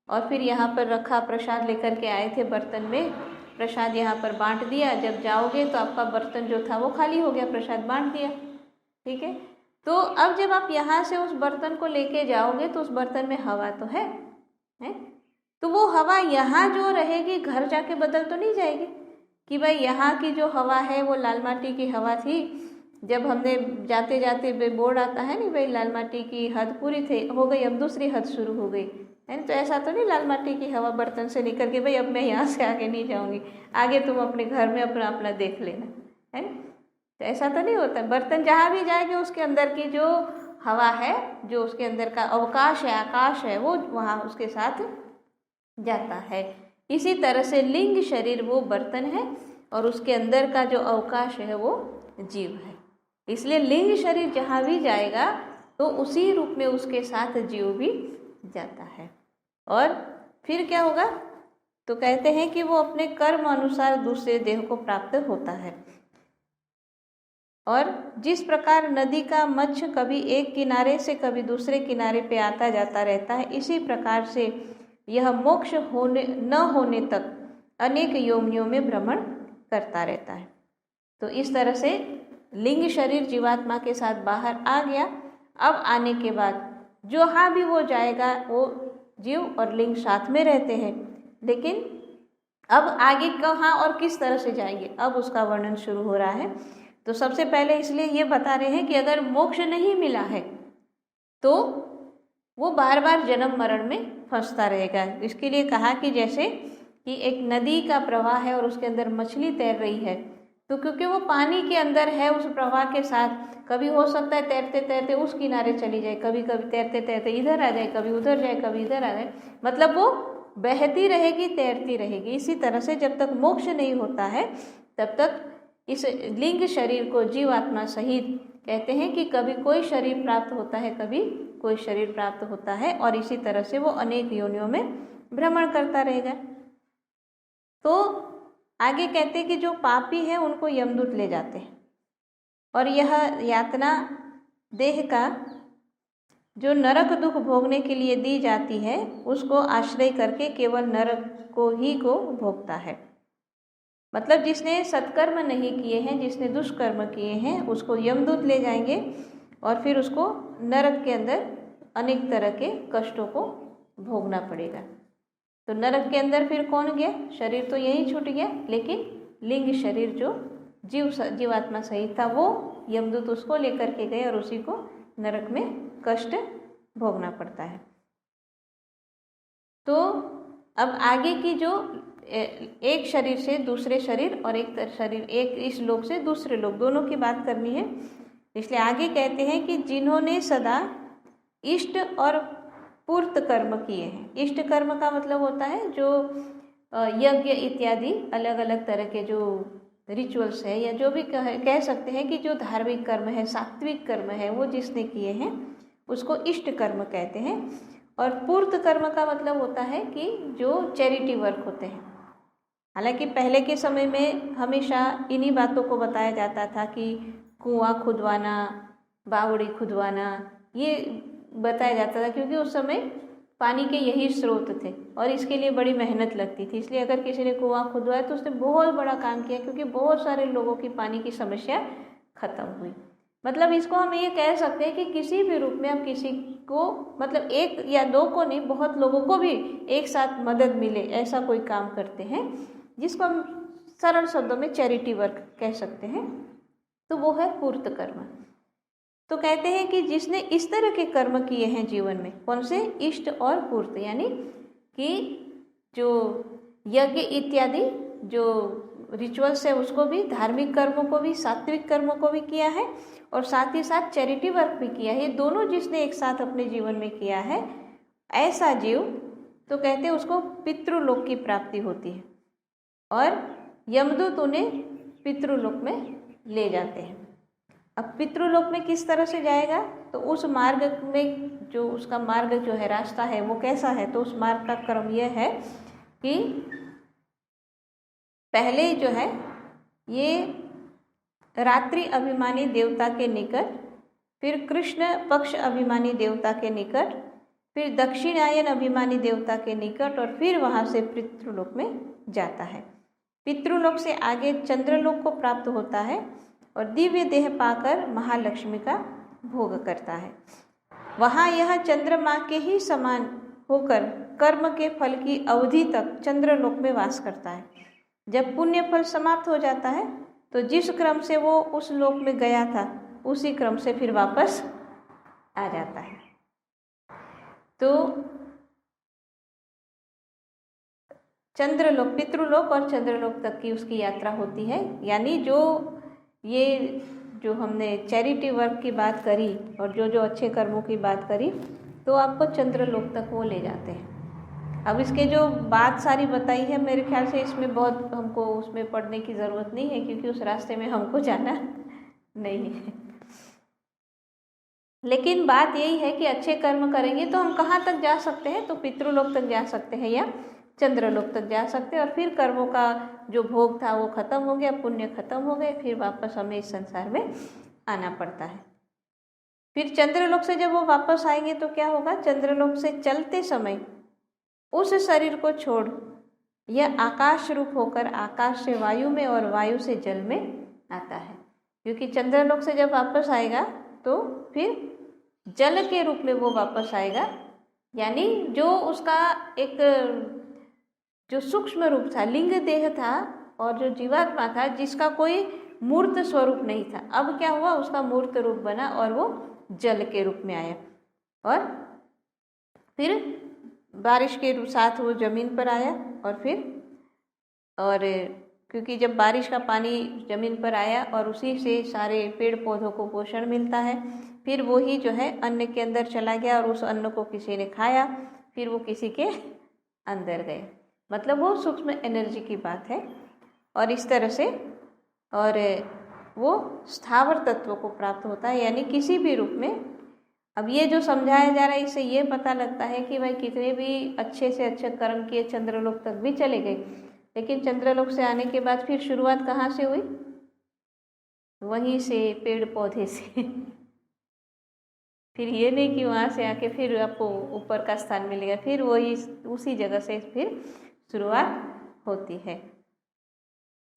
और फिर यहाँ पर रखा, प्रसाद लेकर के आए थे बर्तन में, प्रसाद यहाँ पर बांट दिया। जब जाओगे तो आपका बर्तन जो था वो खाली हो गया, प्रसाद बांट दिया, ठीक है। तो अब जब आप यहाँ से उस बर्तन को लेके जाओगे तो उस बर्तन में हवा तो है? तो वो हवा यहाँ जो रहेगी घर जाके बदल तो नहीं जाएगी कि भाई यहाँ की जो हवा है वो लाल माटी की हवा थी, जब हमने जाते जाते बोर्ड आता है नहीं भाई लाल माटी की हद पूरी थी हो गई, अब दूसरी हद शुरू हो गई, है ना। तो ऐसा तो नहीं लाल माटी की हवा बर्तन से निकल के भाई अब मैं यहाँ से आगे नहीं जाऊँगी, आगे तुम अपने घर में अपना अपना देख लेना, है ना। तो ऐसा तो नहीं होता। बर्तन जहाँ भी जाएगी उसके अंदर की जो हवा है, जो उसके अंदर का अवकाश है, आकाश है, वो वहाँ उसके साथ जाता है। इसी तरह से लिंग शरीर वो बर्तन है और उसके अंदर का जो अवकाश है वो जीव है। इसलिए लिंग शरीर जहाँ भी जाएगा तो उसी रूप में उसके साथ जीव भी जाता है। और फिर क्या होगा? तो कहते हैं कि वो अपने कर्म अनुसार दूसरे देह को प्राप्त होता है। और जिस प्रकार नदी का मत्स्य कभी एक किनारे से कभी दूसरे किनारे पे आता जाता रहता है, इसी प्रकार से यह मोक्ष न होने तक अनेक योनियों में भ्रमण करता रहता है। तो इस तरह से लिंग शरीर जीवात्मा के साथ बाहर आ गया। अब आने के बाद जहाँ भी वो जाएगा वो जीव और लिंग साथ में रहते हैं, लेकिन अब आगे कहाँ और किस तरह से जाएंगे अब उसका वर्णन शुरू हो रहा है। तो सबसे पहले इसलिए ये बता रहे हैं कि अगर मोक्ष नहीं मिला है तो वो बार बार जन्म मरण में फंसता रहेगा। इसके लिए कहा कि जैसे कि एक नदी का प्रवाह है और उसके अंदर मछली तैर रही है, तो क्योंकि वो पानी के अंदर है उस प्रवाह के साथ, कभी हो सकता है तैरते तैरते उस किनारे चली जाए, कभी कभी तैरते तैरते इधर आ जाए, कभी उधर जाए, कभी इधर आ जाए, मतलब वो बहती रहेगी, तैरती रहेगी। इसी तरह से जब तक मोक्ष नहीं होता है तब तक इस लिंग शरीर को जीवात्मा सहित कहते हैं कि कभी कोई शरीर प्राप्त होता है, कभी कोई शरीर प्राप्त होता है, और इसी तरह से वो अनेक योनियों में भ्रमण करता रहेगा। तो आगे कहते हैं कि जो पापी है उनको यमदूत ले जाते हैं, और यह यातना देह का जो नरक दुख भोगने के लिए दी जाती है उसको आश्रय करके केवल नरक को ही भोगता है। मतलब जिसने सत्कर्म नहीं किए हैं, जिसने दुष्कर्म किए हैं, उसको यमदूत ले जाएंगे और फिर उसको नरक के अंदर अनेक तरह के कष्टों को भोगना पड़ेगा। तो नरक के अंदर फिर कौन गया? शरीर तो यहीं छूट गया, लेकिन लिंग शरीर जो जीवात्मा सहित था वो यमदूत उसको लेकर के गए और उसी को नरक में कष्ट भोगना पड़ता है। तो अब आगे की जो एक शरीर से दूसरे शरीर और एक शरीर, एक इस लोक से दूसरे लोक, दोनों की बात करनी है। इसलिए आगे कहते हैं कि जिन्होंने सदा इष्ट और पूर्त कर्म किए हैं। इष्ट कर्म का मतलब होता है जो यज्ञ इत्यादि अलग अलग तरह के जो रिचुअल्स है, या जो भी कह सकते हैं कि जो धार्मिक कर्म है, सात्विक कर्म है, वो जिसने किए हैं उसको इष्ट कर्म कहते हैं। और पूर्त कर्म का मतलब होता है कि जो चैरिटी वर्क होते हैं। हालांकि पहले के समय में हमेशा इन्हीं बातों को बताया जाता था कि कुआं खुदवाना, बावड़ी खुदवाना, ये बताया जाता था, क्योंकि उस समय पानी के यही स्रोत थे और इसके लिए बड़ी मेहनत लगती थी। इसलिए अगर किसी ने कुआं खुदवाया तो उसने बहुत बड़ा काम किया, क्योंकि बहुत सारे लोगों की पानी की समस्या खत्म हुई। मतलब इसको हम ये कह सकते हैं कि किसी भी रूप में हम किसी को, मतलब एक या दो को नहीं, बहुत लोगों को भी एक साथ मदद मिले, ऐसा कोई काम करते हैं, जिसको हम सरल शब्दों में चैरिटी वर्क कह सकते हैं। तो वो है पूर्त कर्म। तो कहते हैं कि जिसने इस तरह के कर्म किए हैं जीवन में, कौन से? इष्ट और पूर्त, यानी कि जो यज्ञ इत्यादि जो रिचुअल्स है उसको भी, धार्मिक कर्मों को भी, सात्विक कर्मों को भी किया है और साथ ही साथ चैरिटी वर्क भी किया है। ये दोनों जिसने एक साथ अपने जीवन में किया है, ऐसा जीव, तो कहते हैं उसको पितृलोक की प्राप्ति होती है और यमदूत उन्हें पितृलोक में ले जाते हैं। अब पितृलोक में किस तरह से जाएगा? तो उस मार्ग में जो उसका मार्ग जो है, रास्ता है, वो कैसा है? तो उस मार्ग का क्रम यह है कि पहले जो है ये रात्रि अभिमानी देवता के निकट, फिर कृष्ण पक्ष अभिमानी देवता के निकट, फिर दक्षिणायन अभिमानी देवता के निकट और फिर वहाँ से पितृलोक में जाता है। पितृलोक से आगे चंद्रलोक को प्राप्त होता है और दिव्य देह पाकर महालक्ष्मी का भोग करता है। वहाँ यह चंद्रमा के ही समान होकर कर्म के फल की अवधि तक चंद्रलोक में वास करता है। जब पुण्य फल समाप्त हो जाता है तो जिस क्रम से वो उस लोक में गया था उसी क्रम से फिर वापस आ जाता है। तो चंद्रलोक, पितृलोक और चंद्रलोक तक की उसकी यात्रा होती है। यानी जो ये जो हमने चैरिटी वर्क की बात करी और जो जो अच्छे कर्मों की बात करी, तो आपको चंद्रलोक तक वो ले जाते हैं। अब इसके जो बात सारी बताई है, मेरे ख्याल से इसमें बहुत हमको उसमें पढ़ने की ज़रूरत नहीं है, क्योंकि उस रास्ते में हमको जाना नहीं है। लेकिन बात यही है कि अच्छे कर्म करेंगे तो हम कहाँ तक जा सकते हैं? तो पितृलोक तक जा सकते हैं या चंद्रलोक तक जा सकते हैं। और फिर कर्मों का जो भोग था वो खत्म हो गया, पुण्य खत्म हो गए, फिर वापस हमें इस संसार में आना पड़ता है। फिर चंद्रलोक से जब वो वापस आएंगे तो क्या होगा? चंद्रलोक से चलते समय उस शरीर को छोड़ यह आकाश रूप होकर आकाश से वायु में और वायु से जल में आता है। क्योंकि चंद्रलोक से जब वापस आएगा तो फिर जल के रूप में वो वापस आएगा। यानी जो उसका एक जो सूक्ष्म रूप था, लिंग देह था और जो जीवात्मा था, जिसका कोई मूर्त स्वरूप नहीं था, अब क्या हुआ? उसका मूर्त रूप बना और वो जल के रूप में आया। और फिर बारिश के साथ वो जमीन पर आया और क्योंकि जब बारिश का पानी जमीन पर आया और उसी से सारे पेड़ पौधों को पोषण मिलता है, फिर वो ही जो है अन्न के अंदर चला गया और उस अन्न को किसी ने खाया, फिर वो किसी के अंदर गए। मतलब वो सूक्ष्म एनर्जी की बात है। और इस तरह से और वो स्थावर तत्वों को प्राप्त होता है, यानी किसी भी रूप में। अब ये जो समझाया जा रहा है, इससे ये पता लगता है कि भाई कितने भी अच्छे से अच्छे कर्म किए, चंद्रलोक तक भी चले गए, लेकिन चंद्रलोक से आने के बाद फिर शुरुआत कहाँ से हुई? वहीं से, पेड़ पौधे से। फिर ये नहीं कि वहाँ से आके फिर आपको ऊपर का स्थान मिलेगा, फिर वही उसी जगह से फिर शुरुआत होती है।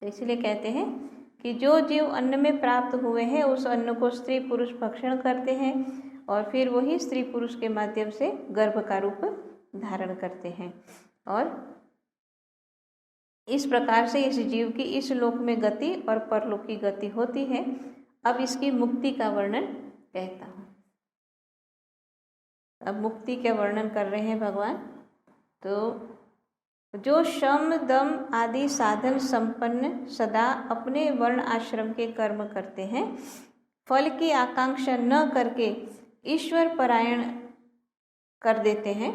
तो इसलिए कहते हैं कि जो जीव अन्न में प्राप्त हुए हैं उस अन्न को स्त्री पुरुष भक्षण करते हैं और फिर वही स्त्री पुरुष के माध्यम से गर्भ का रूप धारण करते हैं, और इस प्रकार से इस जीव की इस लोक में गति और परलोक की गति होती है। अब इसकी मुक्ति का वर्णन कहता हूँ। अब मुक्ति का वर्णन कर रहे हैं भगवान। तो जो शम दम आदि साधन संपन्न सदा अपने वर्ण आश्रम के कर्म करते हैं, फल की आकांक्षा न करके ईश्वर परायण कर देते हैं,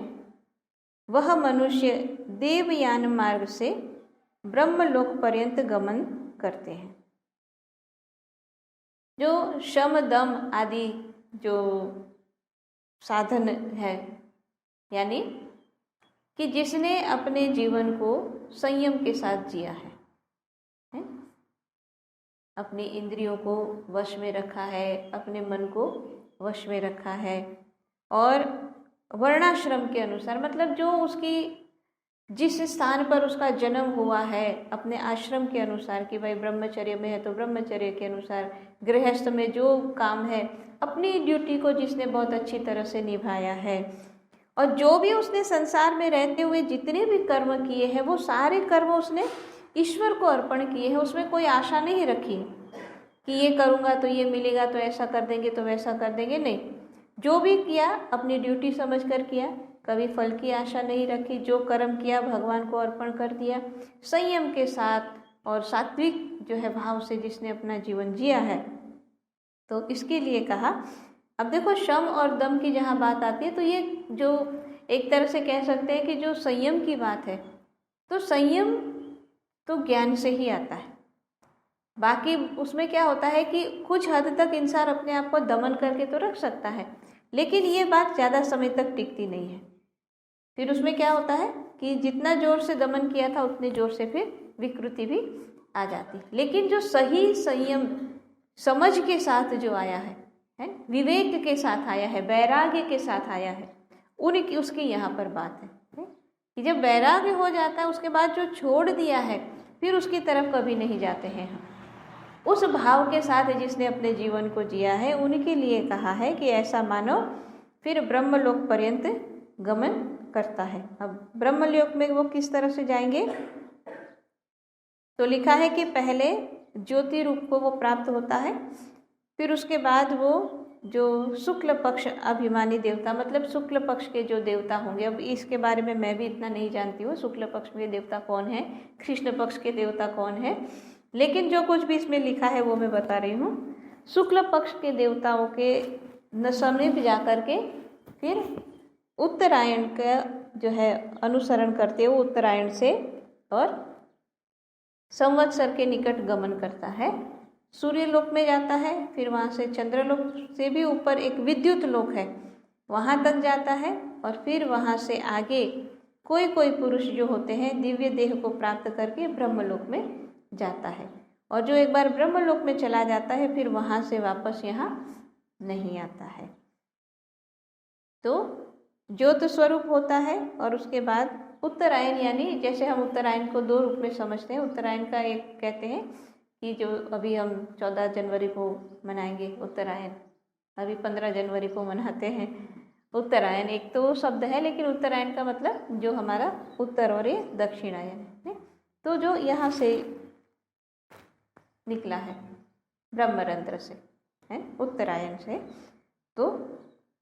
वह मनुष्य देवयान मार्ग से ब्रह्मलोक पर्यंत गमन करते हैं। जो शम दम आदि जो साधन है, यानी कि जिसने अपने जीवन को संयम के साथ जिया है? अपनी इंद्रियों को वश में रखा है, अपने मन को वश में रखा है, और वर्णाश्रम के अनुसार, मतलब जो उसकी जिस स्थान पर उसका जन्म हुआ है अपने आश्रम के अनुसार, कि भाई ब्रह्मचर्य में है तो ब्रह्मचर्य के अनुसार, गृहस्थ में जो काम है अपनी ड्यूटी को जिसने बहुत अच्छी तरह से निभाया है, और जो भी उसने संसार में रहते हुए जितने भी कर्म किए हैं वो सारे कर्म उसने ईश्वर को अर्पण किए हैं। उसमें कोई आशा नहीं रखी कि ये करूँगा तो ये मिलेगा, तो ऐसा कर देंगे तो वैसा कर देंगे, नहीं। जो भी किया अपनी ड्यूटी समझकर किया, कभी फल की आशा नहीं रखी, जो कर्म किया भगवान को अर्पण कर दिया संयम के साथ और सात्विक जो है भाव से जिसने अपना जीवन जिया है। तो इसके लिए कहा। अब देखो शम और दम की जहाँ बात आती है तो ये जो एक तरह से कह सकते हैं कि जो संयम की बात है, तो संयम तो ज्ञान से ही आता है। बाकी उसमें क्या होता है कि कुछ हद तक इंसान अपने आप को दमन करके तो रख सकता है, लेकिन ये बात ज़्यादा समय तक टिकती नहीं है। फिर उसमें क्या होता है कि जितना जोर से दमन किया था उतने जोर से फिर विकृति भी आ जाती। लेकिन जो सही संयम समझ के साथ जो आया है, विवेक के साथ आया है, वैराग्य के साथ आया है, उनकी उसकी यहाँ पर बात है कि जब वैराग्य हो जाता है उसके बाद जो छोड़ दिया है फिर उसकी तरफ कभी नहीं जाते हैं हम। उस भाव के साथ जिसने अपने जीवन को जिया है उनके लिए कहा है कि ऐसा मानो फिर ब्रह्मलोक पर्यंत गमन करता है। अब ब्रह्मलोक में वो किस तरह से जाएंगे? तो लिखा है कि पहले ज्योति रूप को वो प्राप्त होता है, फिर उसके बाद वो जो शुक्ल पक्ष अभिमानी देवता, मतलब शुक्ल पक्ष के जो देवता होंगे, अब इसके बारे में मैं भी इतना नहीं जानती हूँ शुक्ल पक्ष में देवता कौन है, कृष्ण पक्ष के देवता कौन है, लेकिन जो कुछ भी इसमें लिखा है वो मैं बता रही हूँ। शुक्ल पक्ष के देवताओं के समीप जा कर के फिर उत्तरायण का जो है अनुसरण करते हुए उत्तरायण से और संवत्सर के निकट गमन करता है, सूर्य लोक में जाता है, फिर वहाँ से चंद्रलोक से भी ऊपर एक विद्युत लोक है वहाँ तक जाता है, और फिर वहाँ से आगे कोई कोई पुरुष जो होते हैं दिव्य देह को प्राप्त करके ब्रह्मलोक में जाता है, और जो एक बार ब्रह्मलोक में चला जाता है फिर वहाँ से वापस यहाँ नहीं आता है। तो ज्योत स्वरूप होता है, और उसके बाद उत्तरायण, यानी जैसे हम उत्तरायण को दो रूप में समझते हैं। उत्तरायण का एक कहते हैं कि जो अभी हम 14 जनवरी को मनाएंगे उत्तरायण, अभी 15 जनवरी को मनाते हैं उत्तरायण, एक तो शब्द है, लेकिन उत्तरायण का मतलब जो हमारा उत्तर और ये दक्षिणायन है, तो जो यहाँ से निकला है ब्रह्मरंध्र से है उत्तरायण से, तो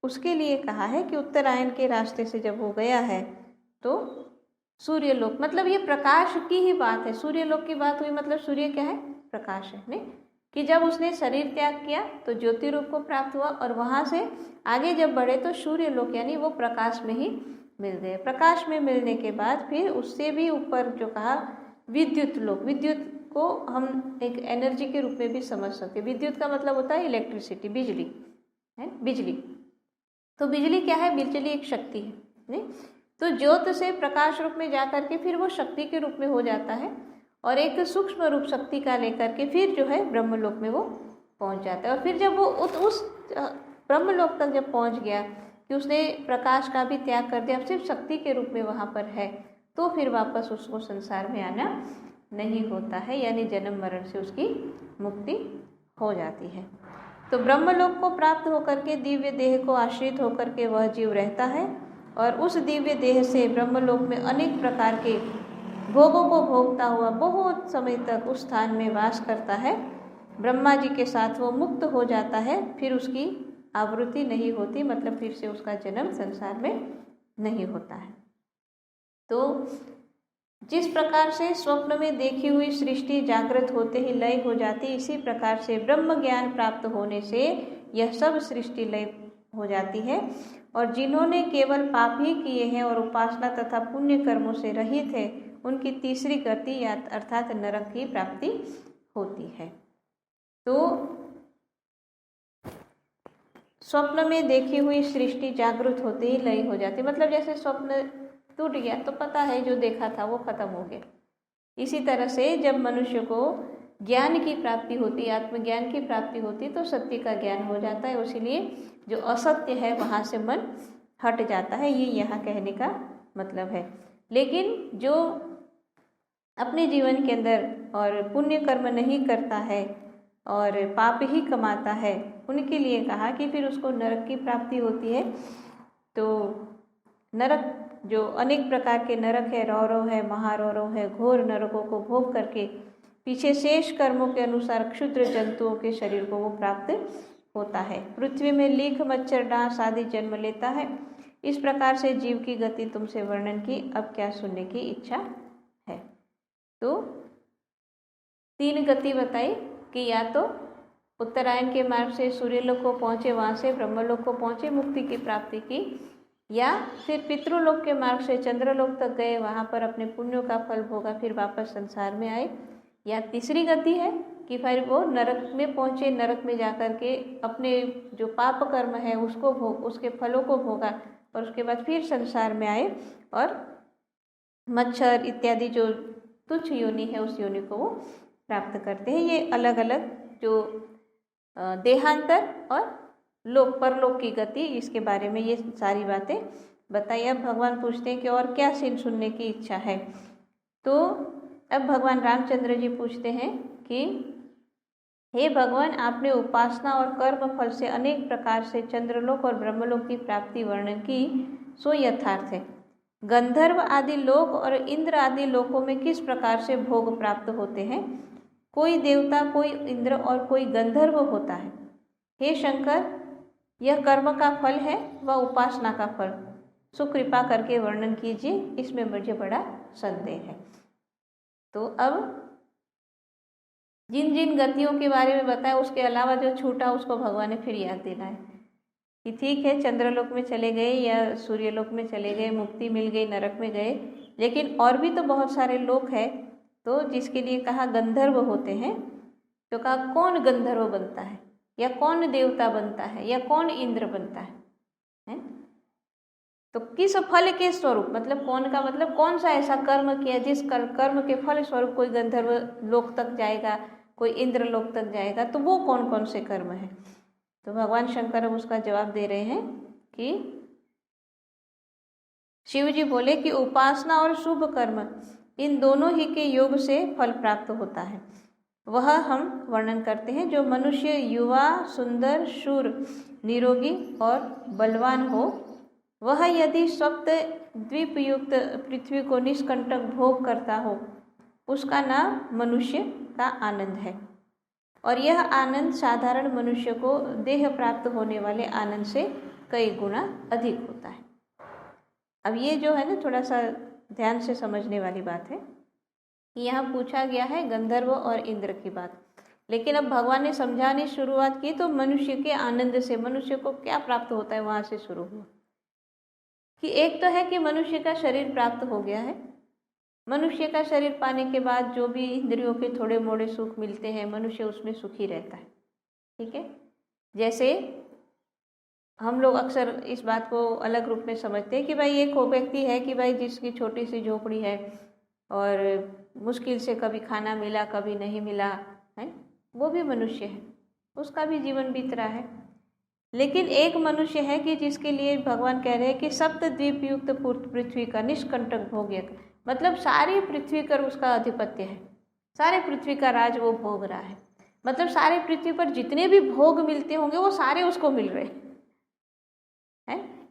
उसके लिए कहा है कि उत्तरायण के रास्ते से जब वो गया है तो सूर्यलोक, मतलब ये प्रकाश की ही बात है, सूर्यलोक की बात हुई, मतलब सूर्य क्या है? प्रकाश है, नहीं कि जब उसने शरीर त्याग किया तो ज्योति रूप को प्राप्त हुआ, और वहाँ से आगे जब बढ़े तो सूर्यलोक यानी वो प्रकाश में ही मिल गए। प्रकाश में मिलने के बाद फिर उससे भी ऊपर जो कहा विद्युत लोक, विद्युत को हम एक एनर्जी के रूप में भी समझ सकते हैं। विद्युत का मतलब होता है इलेक्ट्रिसिटी, बिजली है, बिजली। तो बिजली क्या है? बिजली एक शक्ति है, नहीं? तो ज्योत से प्रकाश रूप में जा करके फिर वो शक्ति के रूप में हो जाता है, और एक सूक्ष्म रूप शक्ति का लेकर के फिर जो है ब्रह्मलोक में वो पहुंच जाता है। और फिर जब वो उस ब्रह्मलोक तक जब पहुंच गया कि उसने प्रकाश का भी त्याग कर दिया, सिर्फ शक्ति के रूप में वहाँ पर है, तो फिर वापस उसको संसार में आना नहीं होता है, यानी जन्म मरण से उसकी मुक्ति हो जाती है। तो ब्रह्मलोक को प्राप्त होकर के दिव्य देह को आश्रित होकर के वह जीव रहता है और उस दिव्य देह से ब्रह्मलोक में अनेक प्रकार के भोगों को भोगता हुआ बहुत समय तक उस स्थान में वास करता है। ब्रह्मा जी के साथ वो मुक्त हो जाता है, फिर उसकी आवृत्ति नहीं होती, मतलब फिर से उसका जन्म संसार में नहीं होता है। तो जिस प्रकार से स्वप्न में देखी हुई सृष्टि जागृत होते ही लय हो जाती, इसी प्रकार से ब्रह्म ज्ञान प्राप्त होने से यह सब सृष्टि लय हो जाती है। और जिन्होंने केवल पाप ही किए हैं और उपासना तथा पुण्य कर्मों से रहित है, उनकी तीसरी गति अर्थात नरक की प्राप्ति होती है। तो स्वप्न में देखी हुई सृष्टि जागृत होते ही लय हो जाती, मतलब जैसे स्वप्न टूट गया तो पता है जो देखा था वो खत्म हो गया। इसी तरह से जब मनुष्य को ज्ञान की प्राप्ति होती, आत्मज्ञान की प्राप्ति होती, तो सत्य का ज्ञान हो जाता है। इसीलिए जो असत्य है वहाँ से मन हट जाता है, ये यहाँ कहने का मतलब है। लेकिन जो अपने जीवन के अंदर और पुण्य कर्म नहीं करता है और पाप ही कमाता है, उनके लिए कहा कि फिर उसको नरक की प्राप्ति होती है। तो नरक जो अनेक प्रकार के नरक है, रौरव है, महारौरव है, घोर नरकों को भोग करके पीछे शेष कर्मों के अनुसार क्षुद्र जंतुओं के शरीर को वो प्राप्त होता है। पृथ्वी में लीख, मच्छर, डांस आदि जन्म लेता है। इस प्रकार से जीव की गति तुमसे वर्णन की, अब क्या सुनने की इच्छा है। तो 3 गति बताई कि या तो उत्तरायण के मार्ग से सूर्यलोक को पहुँचे, वहाँ से ब्रह्मलोक को पहुँचे, मुक्ति की प्राप्ति की, या फिर पितृलोक के मार्ग से चंद्रलोक तक गए, वहाँ पर अपने पुण्यों का फल भोगा, फिर वापस संसार में आए। या तीसरी गति है कि फिर वो नरक में पहुँचे, नरक में जाकर के अपने जो पाप कर्म है उसको उसके फलों को भोगा और उसके बाद फिर संसार में आए और मच्छर इत्यादि जो तुच्छ योनि है उस योनि को वो प्राप्त करते हैं। ये अलग अलग जो देहांतर और लोक परलोक की गति, इसके बारे में ये सारी बातें बताई। अब भगवान पूछते हैं कि और क्या सीन सुनने की इच्छा है। तो अब भगवान रामचंद्र जी पूछते हैं कि हे भगवान, आपने उपासना और कर्म फल से अनेक प्रकार से चंद्रलोक और ब्रह्मलोक की प्राप्ति वर्णन की, सो यथार्थ है। गंधर्व आदि लोक और इंद्र आदि लोकों में किस प्रकार से भोग प्राप्त होते हैं? कोई देवता, कोई इंद्र और कोई गंधर्व होता है। हे शंकर, यह कर्म का फल है व उपासना का फल, सो कृपा करके वर्णन कीजिए, इसमें मुझे बड़ा संदेह है। तो अब जिन जिन गतियों के बारे में बताया उसके अलावा जो छूटा उसको भगवान ने फिर याद देना है कि ठीक है, चंद्रलोक में चले गए या सूर्यलोक में चले गए, मुक्ति मिल गई, नरक में गए, लेकिन और भी तो बहुत सारे लोक है। तो जिसके लिए कहा गंधर्व होते हैं, तो कहा कौन गंधर्व बनता है या कौन देवता बनता है या कौन इंद्र बनता है? तो किस फल के स्वरूप, मतलब कौन का मतलब कौन सा ऐसा कर्म किया जिस कर्म के फल स्वरूप कोई गंधर्व लोक तक जाएगा, कोई इंद्र लोक तक जाएगा, तो वो कौन कौन से कर्म है? तो भगवान शंकर अब उसका जवाब दे रहे हैं कि शिव जी बोले कि उपासना और शुभ कर्म इन दोनों ही के योग से फल प्राप्त होता है। वह हम वर्णन करते हैं। जो मनुष्य युवा, सुंदर, शूर, निरोगी और बलवान हो, वह यदि सप्त द्वीप युक्त पृथ्वी को निष्कंटक भोग करता हो, उसका नाम मनुष्य का आनंद है। और यह आनंद साधारण मनुष्य को देह प्राप्त होने वाले आनंद से कई गुना अधिक होता है। अब ये जो है ना, थोड़ा सा ध्यान से समझने वाली बात है कि यहाँ पूछा गया है गंधर्व और इंद्र की बात, लेकिन अब भगवान ने समझाने शुरुआत की तो मनुष्य के आनंद से, मनुष्य को क्या प्राप्त होता है वहाँ से शुरू हुआ कि एक तो है कि मनुष्य का शरीर प्राप्त हो गया है। मनुष्य का शरीर पाने के बाद जो भी इंद्रियों के थोड़े मोड़े सुख मिलते हैं, मनुष्य उसमें सुखी रहता है। ठीक है, जैसे हम लोग अक्सर इस बात को अलग रूप में समझते हैं कि भाई एक व्यक्ति है कि भाई जिसकी छोटी सी झोपड़ी है और मुश्किल से कभी खाना मिला कभी नहीं मिला है, वो भी मनुष्य है, उसका भी जीवन बीत रहा है। लेकिन एक मनुष्य है कि जिसके लिए भगवान कह रहे हैं कि सप्त द्वीप युक्त पृथ्वी का निष्कंटक भोग्य, मतलब सारी पृथ्वी पर उसका आधिपत्य है, सारे पृथ्वी का राज वो भोग रहा है। मतलब सारे पृथ्वी पर जितने भी भोग मिलते होंगे वो सारे उसको मिल रहे हैं।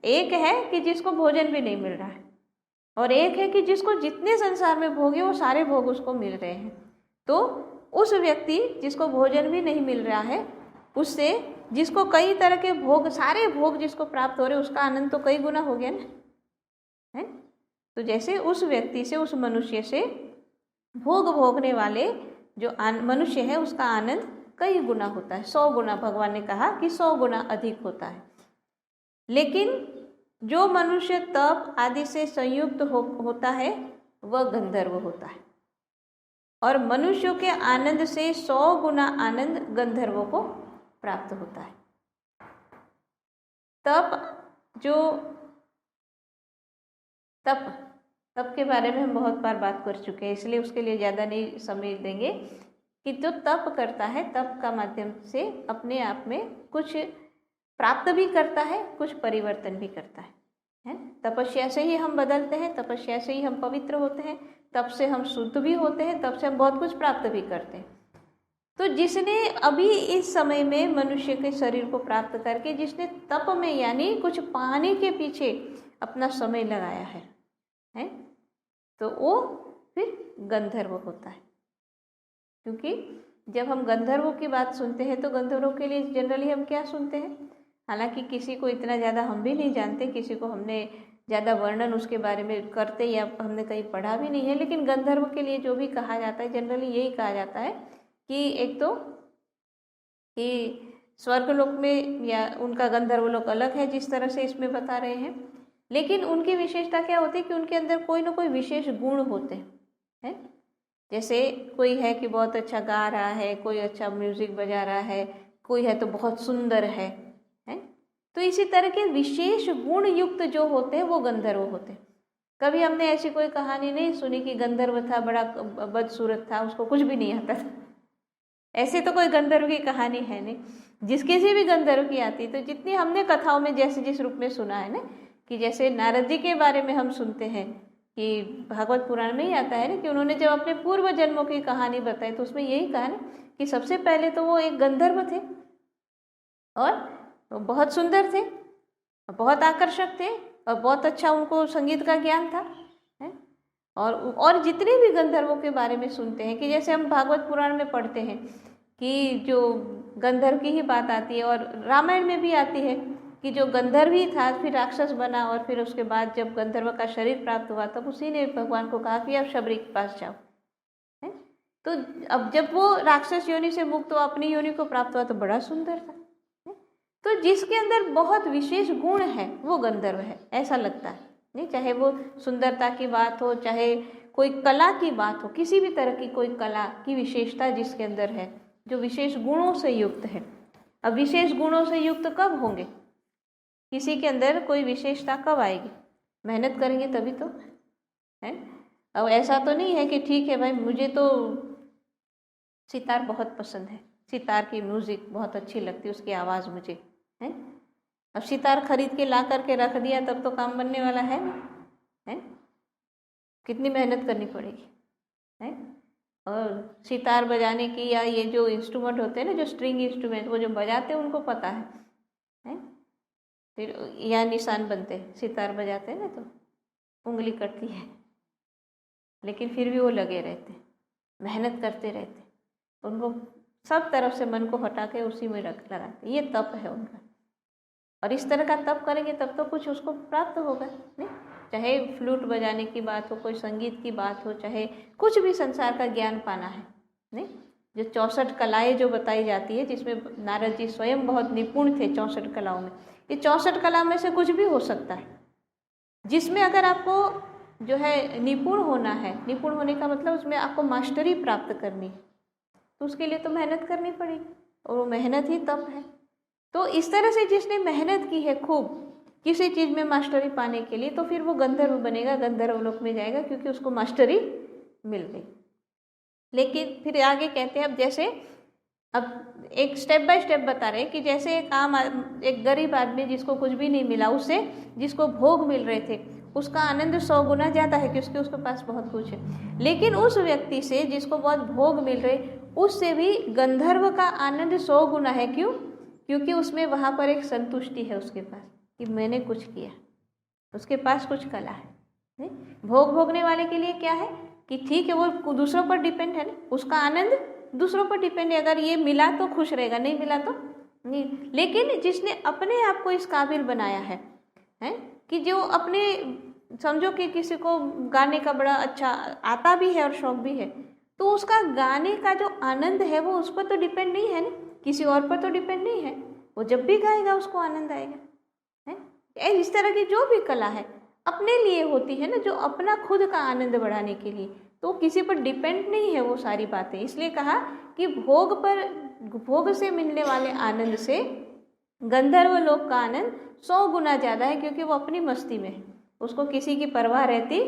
एक है कि जिसको भोजन भी नहीं मिल रहा है, और एक है कि जिसको जितने संसार में भोग है वो सारे भोग उसको मिल रहे हैं। तो उस व्यक्ति जिसको भोजन भी नहीं मिल रहा है, उससे जिसको कई तरह के भोग, सारे भोग जिसको प्राप्त हो रहे, उसका आनंद तो कई गुना हो गया ना, है। तो जैसे उस व्यक्ति से, उस मनुष्य से भोग भोगने वाले जो मनुष्य है उसका आनंद कई गुना होता है, 100 गुना। भगवान ने कहा कि 100 गुना अधिक होता है। लेकिन जो मनुष्य तप आदि से संयुक्त होता है वह गंधर्व होता है, और मनुष्यों के आनंद से 100 गुना आनंद गंधर्वों को प्राप्त होता है। तप के बारे में हम बहुत बार बात कर चुके हैं, इसलिए उसके लिए ज़्यादा नहीं समय देंगे कि जो तप करता है, तप का माध्यम से अपने आप में कुछ प्राप्त भी करता है, कुछ परिवर्तन भी करता है। तपस्या से ही हम बदलते हैं, तपस्या से ही हम पवित्र होते हैं, तप से हम शुद्ध भी होते हैं, तप से हम बहुत कुछ प्राप्त भी करते हैं। तो जिसने अभी इस समय में मनुष्य के शरीर को प्राप्त करके, जिसने तप में यानी कुछ पाने के पीछे अपना समय लगाया है, तो वो फिर गंधर्व होता है। क्योंकि जब हम गंधर्वों की बात सुनते हैं तो गंधर्वों के लिए जनरली हम क्या सुनते हैं, हालांकि किसी को इतना ज़्यादा हम भी नहीं जानते, किसी को हमने ज़्यादा वर्णन उसके बारे में करते या हमने कहीं पढ़ा भी नहीं है, लेकिन गंधर्व के लिए जो भी कहा जाता है जनरली यही कहा जाता है कि एक तो कि स्वर्गलोक में या उनका गंधर्वलोक अलग है जिस तरह से इसमें बता रहे हैं, लेकिन उनकी विशेषता क्या होती है कि उनके अंदर कोई ना कोई विशेष गुण होते हैं। जैसे कोई है कि बहुत अच्छा गा रहा है, कोई अच्छा म्यूजिक बजा रहा है, कोई है तो बहुत सुंदर है। तो इसी तरह के विशेष गुण युक्त जो होते हैं वो गंधर्व होते हैं। कभी हमने ऐसी कोई कहानी नहीं सुनी कि गंधर्व था, बड़ा बदसूरत था, उसको कुछ भी नहीं आता था। ऐसे तो कोई गंधर्व की कहानी है नहीं। जिसके से भी गंधर्व की आती, तो जितनी हमने कथाओं में जैसे जिस रूप में सुना है ना, कि जैसे नारद जी के बारे में हम सुनते हैं कि भागवत पुराण में ही आता है ना कि उन्होंने जब अपने पूर्व जन्मों की कहानी बताई तो उसमें यही कहा ना कि सबसे पहले तो वो एक गंधर्व थे और बहुत सुंदर थे, बहुत आकर्षक थे, और बहुत अच्छा उनको संगीत का ज्ञान था। और जितने भी गंधर्वों के बारे में सुनते हैं कि जैसे हम भागवत पुराण में पढ़ते हैं कि जो गंधर्व की ही बात आती है, और रामायण में भी आती है कि जो गंधर्व ही था फिर राक्षस बना, और फिर उसके बाद जब गंधर्व का शरीर प्राप्त हुआ तब उसी ने भगवान को कहा कि आप शबरी के पास जाओ। तो अब जब वो राक्षस योनि से मुक्त हुआ, अपनी योनि को प्राप्त हुआ, तो बड़ा सुंदर था। तो जिसके अंदर बहुत विशेष गुण है वो गंधर्व है, ऐसा लगता है नहीं। चाहे वो सुंदरता की बात हो, चाहे कोई कला की बात हो, किसी भी तरह की कोई कला की विशेषता जिसके अंदर है, जो विशेष गुणों से युक्त है। अब विशेष गुणों से युक्त कब होंगे, किसी के अंदर कोई विशेषता कब आएगी, मेहनत करेंगे तभी तो है। अब ऐसा तो नहीं है कि ठीक है भाई मुझे तो सितार बहुत पसंद है, सितार की म्यूजिक बहुत अच्छी लगती है, उसकी आवाज़ मुझे है। अब सितार खरीद के ला करके रख दिया तब तो काम बनने वाला है ना, है। कितनी मेहनत करनी पड़ेगी, है। और सितार बजाने की या ये जो इंस्ट्रूमेंट होते हैं ना, जो स्ट्रिंग इंस्ट्रूमेंट, वो जो बजाते हैं उनको पता है। फिर यहाँ निशान बनते हैं, सितार बजाते हैं ना तो उंगली कटती है, लेकिन फिर भी वो लगे रहते, मेहनत करते रहते, उनको सब तरफ से मन को हटा के उसी में रख लगाते। ये तप है उनका, और इस तरह का तप करेंगे तब तो कुछ उसको प्राप्त होगा नहीं। चाहे फ्लूट बजाने की बात हो, कोई संगीत की बात हो, चाहे कुछ भी संसार का ज्ञान पाना है नहीं। जो 64 कलाएं जो बताई जाती है, जिसमें नारद जी स्वयं बहुत निपुण थे 64 कलाओं में, ये 64 कला में से कुछ भी हो सकता है जिसमें अगर आपको जो है निपुण होना है। निपुण होने का मतलब उसमें आपको मास्टरी प्राप्त करनी है, तो उसके लिए तो मेहनत करनी पड़ेगी, और वो मेहनत ही तप है। तो इस तरह से जिसने मेहनत की है खूब किसी चीज़ में मास्टरी पाने के लिए, तो फिर वो गंधर्व बनेगा, गंधर्व लोक में जाएगा, क्योंकि उसको मास्टरी मिल गई। लेकिन फिर आगे कहते हैं, अब जैसे अब एक स्टेप बाय स्टेप बता रहे हैं कि जैसे एक गरीब आदमी जिसको कुछ भी नहीं मिला, उससे जिसको भोग मिल रहे थे, उसका आनंद 100 गुना ज़्यादा है क्योंकि उसके पास बहुत कुछ है। लेकिन उस व्यक्ति से जिसको बहुत भोग मिल रहे, उससे भी गंधर्व का आनंद 100 गुना है। क्यों? क्योंकि उसमें वहाँ पर एक संतुष्टि है उसके पास कि मैंने कुछ किया, उसके पास कुछ कला है। नहीं? भोग भोगने वाले के लिए क्या है कि ठीक है वो दूसरों पर डिपेंड है ना, उसका आनंद दूसरों पर डिपेंड है, अगर ये मिला तो खुश रहेगा, नहीं मिला तो नहीं। लेकिन जिसने अपने आप को इस काबिल बनाया है कि जो अपने, समझो कि किसी को गाने का बड़ा अच्छा आता भी है और शौक भी है, तो उसका गाने का जो आनंद है वो उस पर तो डिपेंड नहीं है ना, किसी और पर तो डिपेंड नहीं है। वो जब भी गाएगा उसको आनंद आएगा है। इस तरह की जो भी कला है अपने लिए होती है ना, जो अपना खुद का आनंद बढ़ाने के लिए, तो किसी पर डिपेंड नहीं है वो सारी बातें। इसलिए कहा कि भोग से मिलने वाले आनंद से गंधर्व लोक का आनंद 100 गुना ज़्यादा है, क्योंकि वो अपनी मस्ती में है, उसको किसी की परवाह रहती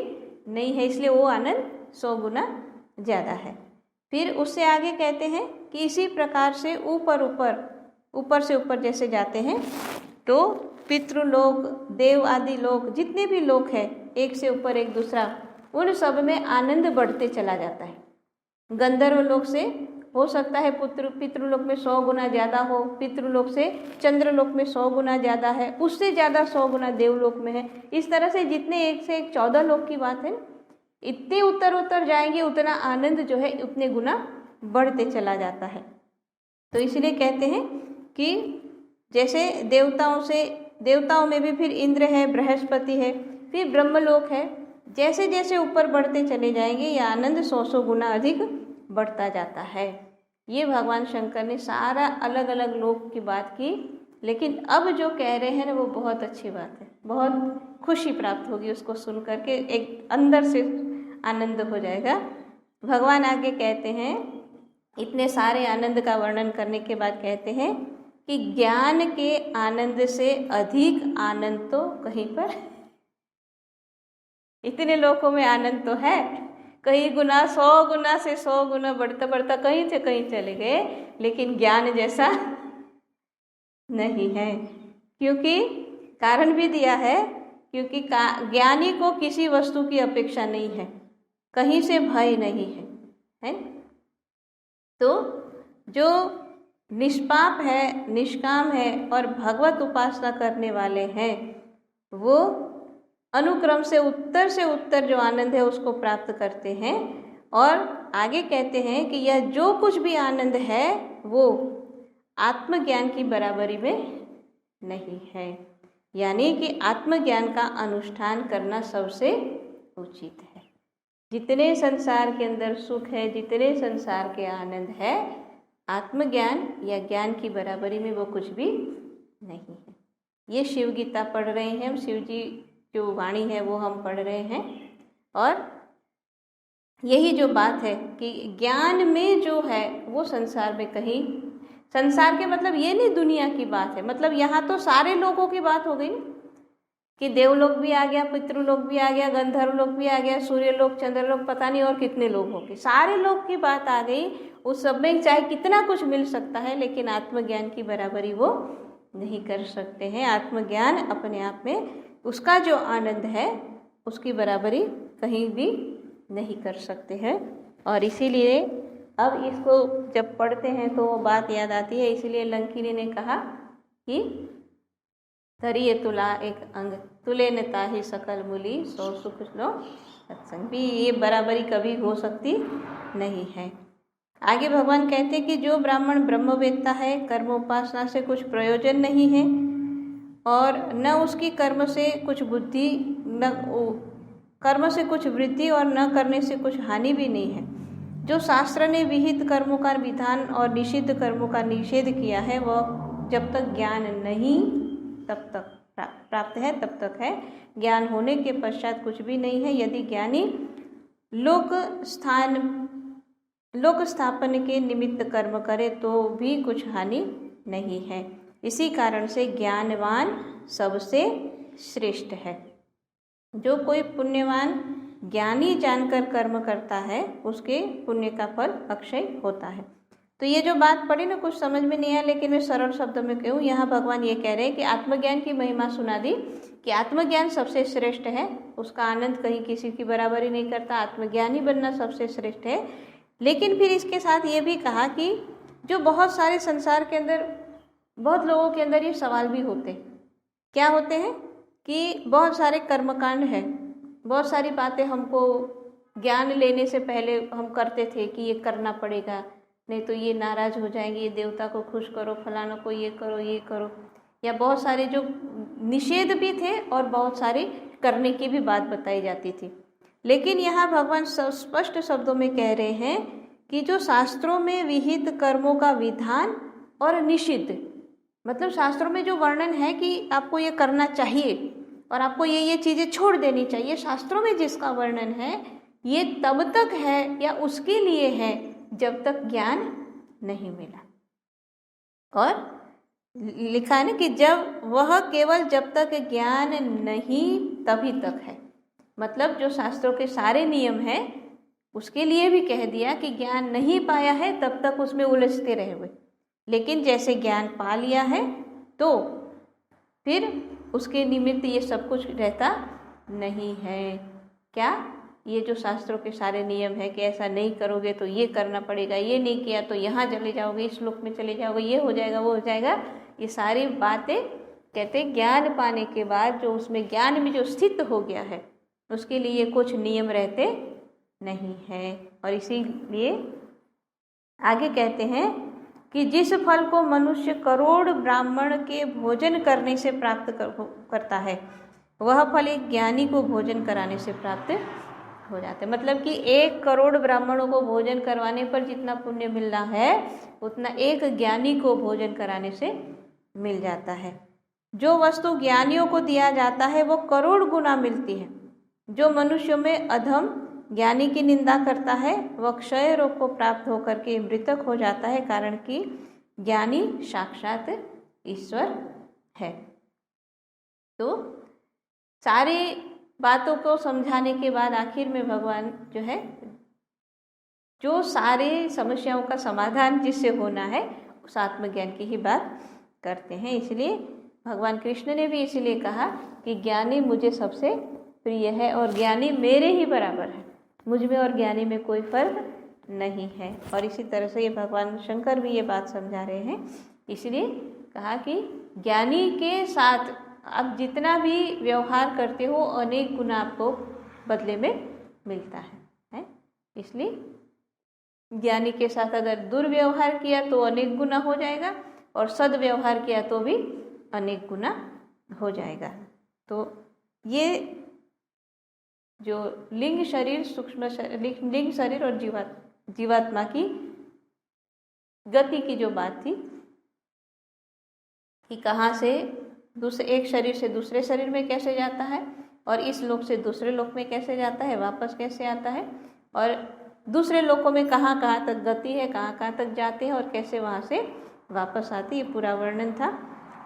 नहीं है, इसलिए वो आनंद 100 गुना ज़्यादा है। फिर उससे आगे कहते हैं कि इसी प्रकार से ऊपर से ऊपर जैसे जाते हैं तो पितृलोक, देव आदि लोक, जितने भी लोक हैं एक से ऊपर एक दूसरा, उन सब में आनंद बढ़ते चला जाता है। गंधर्व लोक से हो सकता है पितृलोक में 100 गुना ज़्यादा हो, पितृलोक से चंद्रलोक में 100 गुना ज़्यादा है, उससे ज़्यादा 100 गुना देवलोक में है। इस तरह से जितने एक से एक 14 लोक की बात है, इतने उत्तर जाएंगे उतना आनंद जो है उतने गुना बढ़ते चला जाता है। तो इसलिए कहते हैं कि जैसे देवताओं में भी फिर इंद्र है, बृहस्पति है, फिर ब्रह्मलोक है, जैसे जैसे ऊपर बढ़ते चले जाएंगे ये आनंद 100 गुना अधिक बढ़ता जाता है। ये भगवान शंकर ने सारा अलग अलग लोक की बात की, लेकिन अब जो कह रहे हैं ना वो बहुत अच्छी बात है, बहुत खुशी प्राप्त होगी उसको सुन करके, एक अंदर से आनंद हो जाएगा। भगवान आगे कहते हैं, इतने सारे आनंद का वर्णन करने के बाद कहते हैं कि ज्ञान के आनंद से अधिक आनंद तो कहीं पर, इतने लोकों में आनंद तो है, कहीं गुना 100 गुना से 100 गुना बढ़ता बढ़ता कहीं से कहीं चले गए, लेकिन ज्ञान जैसा नहीं है। क्योंकि कारण भी दिया है, क्योंकि ज्ञानी को किसी वस्तु की अपेक्षा नहीं है, कहीं से भय नहीं है। तो जो निष्पाप है, निष्काम है और भगवत उपासना करने वाले हैं, वो अनुक्रम से उत्तर जो आनंद है उसको प्राप्त करते हैं। और आगे कहते हैं कि यह जो कुछ भी आनंद है वो आत्मज्ञान की बराबरी में नहीं है, यानी कि आत्मज्ञान का अनुष्ठान करना सबसे उचित है। जितने संसार के अंदर सुख है, जितने संसार के आनंद है, आत्मज्ञान या ज्ञान की बराबरी में वो कुछ भी नहीं है। ये शिव गीता पढ़ रहे हैं हम, शिव जी जो वाणी है वो हम पढ़ रहे हैं, और यही जो बात है कि ज्ञान में जो है वो संसार में कहीं, संसार के मतलब ये नहीं दुनिया की बात है, मतलब यहाँ तो सारे लोगों की बात हो गई कि देवलोक भी आ गया, पितृलोक भी आ गया, गंधर्व लोक भी आ गया, सूर्यलोक, चंद्रलोक, पता नहीं और कितने लोग हो गए, सारे लोग की बात आ गई। उस सब में चाहे कितना कुछ मिल सकता है, लेकिन आत्मज्ञान की बराबरी वो नहीं कर सकते हैं। आत्मज्ञान अपने आप में उसका जो आनंद है उसकी बराबरी कहीं भी नहीं कर सकते हैं। और इसीलिए अब इसको जब पढ़ते हैं तो वो बात याद आती है। इसीलिए लंकिनी ने कहा कि धरिए तुला एक अंग, तुले न ताहि सकल मूली, सो सुख लो सत्संग। भी ये बराबरी कभी हो सकती नहीं है। आगे भगवान कहते हैं कि जो ब्राह्मण ब्रह्मवेत्ता है, कर्म उपासना से कुछ प्रयोजन नहीं है, और न उसकी कर्म से कुछ बुद्धि, न कर्म से कुछ वृद्धि और न करने से कुछ हानि भी नहीं है। जो शास्त्र ने विहित कर्मों का विधान और निषिद्ध कर्मों का निषेध किया है, वह जब तक ज्ञान नहीं तब तक प्राप्त है, तब तक है। ज्ञान होने के पश्चात कुछ भी नहीं है। यदि ज्ञानी लोक स्थापन के निमित्त कर्म करे तो भी कुछ हानि नहीं है। इसी कारण से ज्ञानवान सबसे श्रेष्ठ है। जो कोई पुण्यवान ज्ञानी जानकर कर्म करता है उसके पुण्य का फल अक्षय होता है। तो ये जो बात पढ़ी ना कुछ समझ में नहीं आया, लेकिन मैं सरल शब्दों में कहूँ, यहाँ भगवान ये कह रहे हैं कि आत्मज्ञान की महिमा सुना दी कि आत्मज्ञान सबसे श्रेष्ठ है, उसका आनंद कहीं किसी की बराबरी नहीं करता, आत्मज्ञानी बनना सबसे श्रेष्ठ है। लेकिन फिर इसके साथ ये भी कहा कि जो बहुत सारे संसार के अंदर बहुत लोगों के अंदर ये सवाल भी होते हैं, क्या होते हैं कि बहुत सारे कर्मकांड हैं, बहुत सारी बातें हमको ज्ञान लेने से पहले हम करते थे कि ये करना पड़ेगा, नहीं तो ये नाराज हो जाएंगे, ये देवता को खुश करो, फलाना को ये करो ये करो, या बहुत सारे जो निषेध भी थे और बहुत सारी करने की भी बात बताई जाती थी। लेकिन यहाँ भगवान स्पष्ट शब्दों में कह रहे हैं कि जो शास्त्रों में विहित कर्मों का विधान और निषिद्ध, मतलब शास्त्रों में जो वर्णन है कि आपको ये करना चाहिए और आपको ये चीज़ें छोड़ देनी चाहिए, शास्त्रों में जिसका वर्णन है ये तब तक है या उसके लिए है जब तक ज्ञान नहीं मिला। और लिखा है ना कि जब वह केवल जब तक ज्ञान नहीं तभी तक है, मतलब जो शास्त्रों के सारे नियम हैं उसके लिए भी कह दिया कि ज्ञान नहीं पाया है तब तक उसमें उलझते रहे हुए, लेकिन जैसे ज्ञान पा लिया है तो फिर उसके निमित्त ये सब कुछ रहता नहीं है। क्या? ये जो शास्त्रों के सारे नियम है कि ऐसा नहीं करोगे तो ये करना पड़ेगा, ये नहीं किया तो यहाँ चले जाओगे, इस श्लोक में चले जाओगे, ये हो जाएगा वो हो जाएगा, ये सारी बातें कहते ज्ञान पाने के बाद जो उसमें ज्ञान में जो स्थित हो गया है उसके लिए कुछ नियम रहते नहीं है। और इसीलिए आगे कहते हैं कि जिस फल को मनुष्य करोड़ ब्राह्मण के भोजन करने से प्राप्त करता है वह फल एक ज्ञानी को भोजन कराने से प्राप्त हो जाते हैं। मतलब कि 1 करोड़ ब्राह्मणों को भोजन करवाने पर जितना पुण्य मिलना है उतना एक ज्ञानी को भोजन कराने से मिल जाता है। जो वस्तु ज्ञानियों को दिया जाता है वो करोड़ गुना मिलती है। जो मनुष्यों में अधम ज्ञानी की निंदा करता है वह क्षय रोग को प्राप्त होकर के मृतक हो जाता है, कारण कि ज्ञानी साक्षात ईश्वर है। तो सारी बातों को समझाने के बाद आखिर में भगवान जो है जो सारे समस्याओं का समाधान जिससे होना है उस आत्मज्ञान की ही बात करते हैं। इसलिए भगवान कृष्ण ने भी इसलिए कहा कि ज्ञानी मुझे सबसे प्रिय है और ज्ञानी मेरे ही बराबर है, मुझ में और ज्ञानी में कोई फर्क नहीं है। और इसी तरह से ये भगवान शंकर भी ये बात समझा रहे हैं, इसलिए कहा कि ज्ञानी के साथ आप जितना भी व्यवहार करते हो अनेक गुना आपको बदले में मिलता है? इसलिए ज्ञानी के साथ अगर दुर्व्यवहार किया तो अनेक गुना हो जाएगा और सद्व्यवहार किया तो भी अनेक गुना हो जाएगा। तो ये जो लिंग शरीर सूक्ष्म लिंग शरीर और जीवात्मा की गति की जो बात थी कि कहाँ से एक शरीर से दूसरे शरीर में कैसे जाता है और इस लोक से दूसरे लोक में कैसे जाता है, वापस कैसे आता है, और दूसरे लोकों में कहाँ कहाँ तक गति है, कहाँ कहाँ तक जाते हैं और कैसे वहाँ से वापस आती, ये पूरा वर्णन था।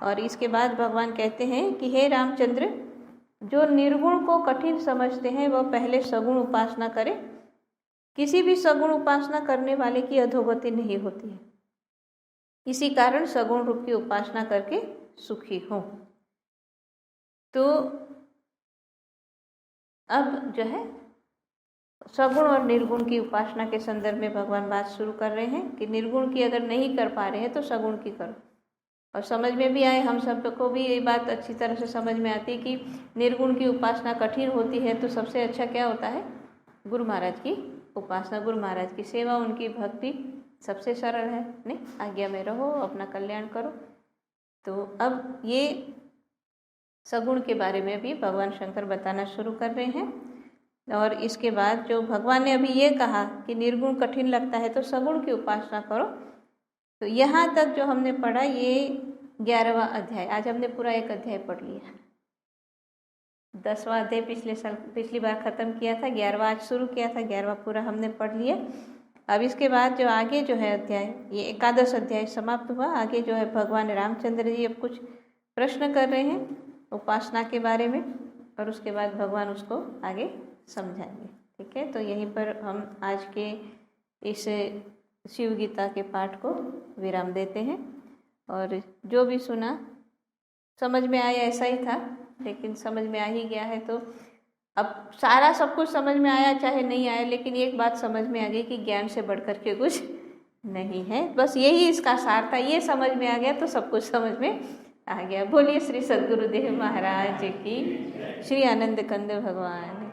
और इसके बाद भगवान कहते हैं कि हे रामचंद्र, जो निर्गुण को कठिन समझते हैं वह पहले सगुण उपासना करें। किसी भी सगुण उपासना करने वाले की अधोगति नहीं होती है, इसी कारण सगुण रूप की उपासना करके सुखी हो। तो अब जो है सगुण और निर्गुण की उपासना के संदर्भ में भगवान बात शुरू कर रहे हैं कि निर्गुण की अगर नहीं कर पा रहे हैं तो सगुण की करो। और समझ में भी आए, हम सब को भी ये बात अच्छी तरह से समझ में आती है कि निर्गुण की उपासना कठिन होती है तो सबसे अच्छा क्या होता है, गुरु महाराज की उपासना, गुरु महाराज की सेवा, उनकी भक्ति सबसे सरल है। नहीं, आज्ञा में रहो, अपना कल्याण करो। तो अब ये सगुण के बारे में भी भगवान शंकर बताना शुरू कर रहे हैं। और इसके बाद जो भगवान ने अभी ये कहा कि निर्गुण कठिन लगता है तो सगुण की उपासना करो, तो यहाँ तक जो हमने पढ़ा ये 11वां अध्याय, आज हमने पूरा एक अध्याय पढ़ लिया। 10वां अध्याय पिछली बार ख़त्म किया था, 11वां आज शुरू किया था, 11वां पूरा हमने पढ़ लिया। अब इसके बाद जो आगे जो है अध्याय, ये 11वां अध्याय समाप्त हुआ। आगे जो है भगवान रामचंद्र जी अब कुछ प्रश्न कर रहे हैं उपासना के बारे में और उसके बाद भगवान उसको आगे समझाएंगे। ठीक है, तो यहीं पर हम आज के इस शिव गीता के पाठ को विराम देते हैं। और जो भी सुना समझ में आया ऐसा ही था, लेकिन समझ में आ ही गया है तो अब सारा सब कुछ समझ में आया चाहे नहीं आया, लेकिन एक बात समझ में आ गई कि ज्ञान से बढ़कर के कुछ नहीं है। बस यही इसका सार था, ये समझ में आ गया तो सब कुछ समझ में आ गया। बोलिए श्री सद्गुरुदेव महाराज की, श्री आनंद कंद भगवान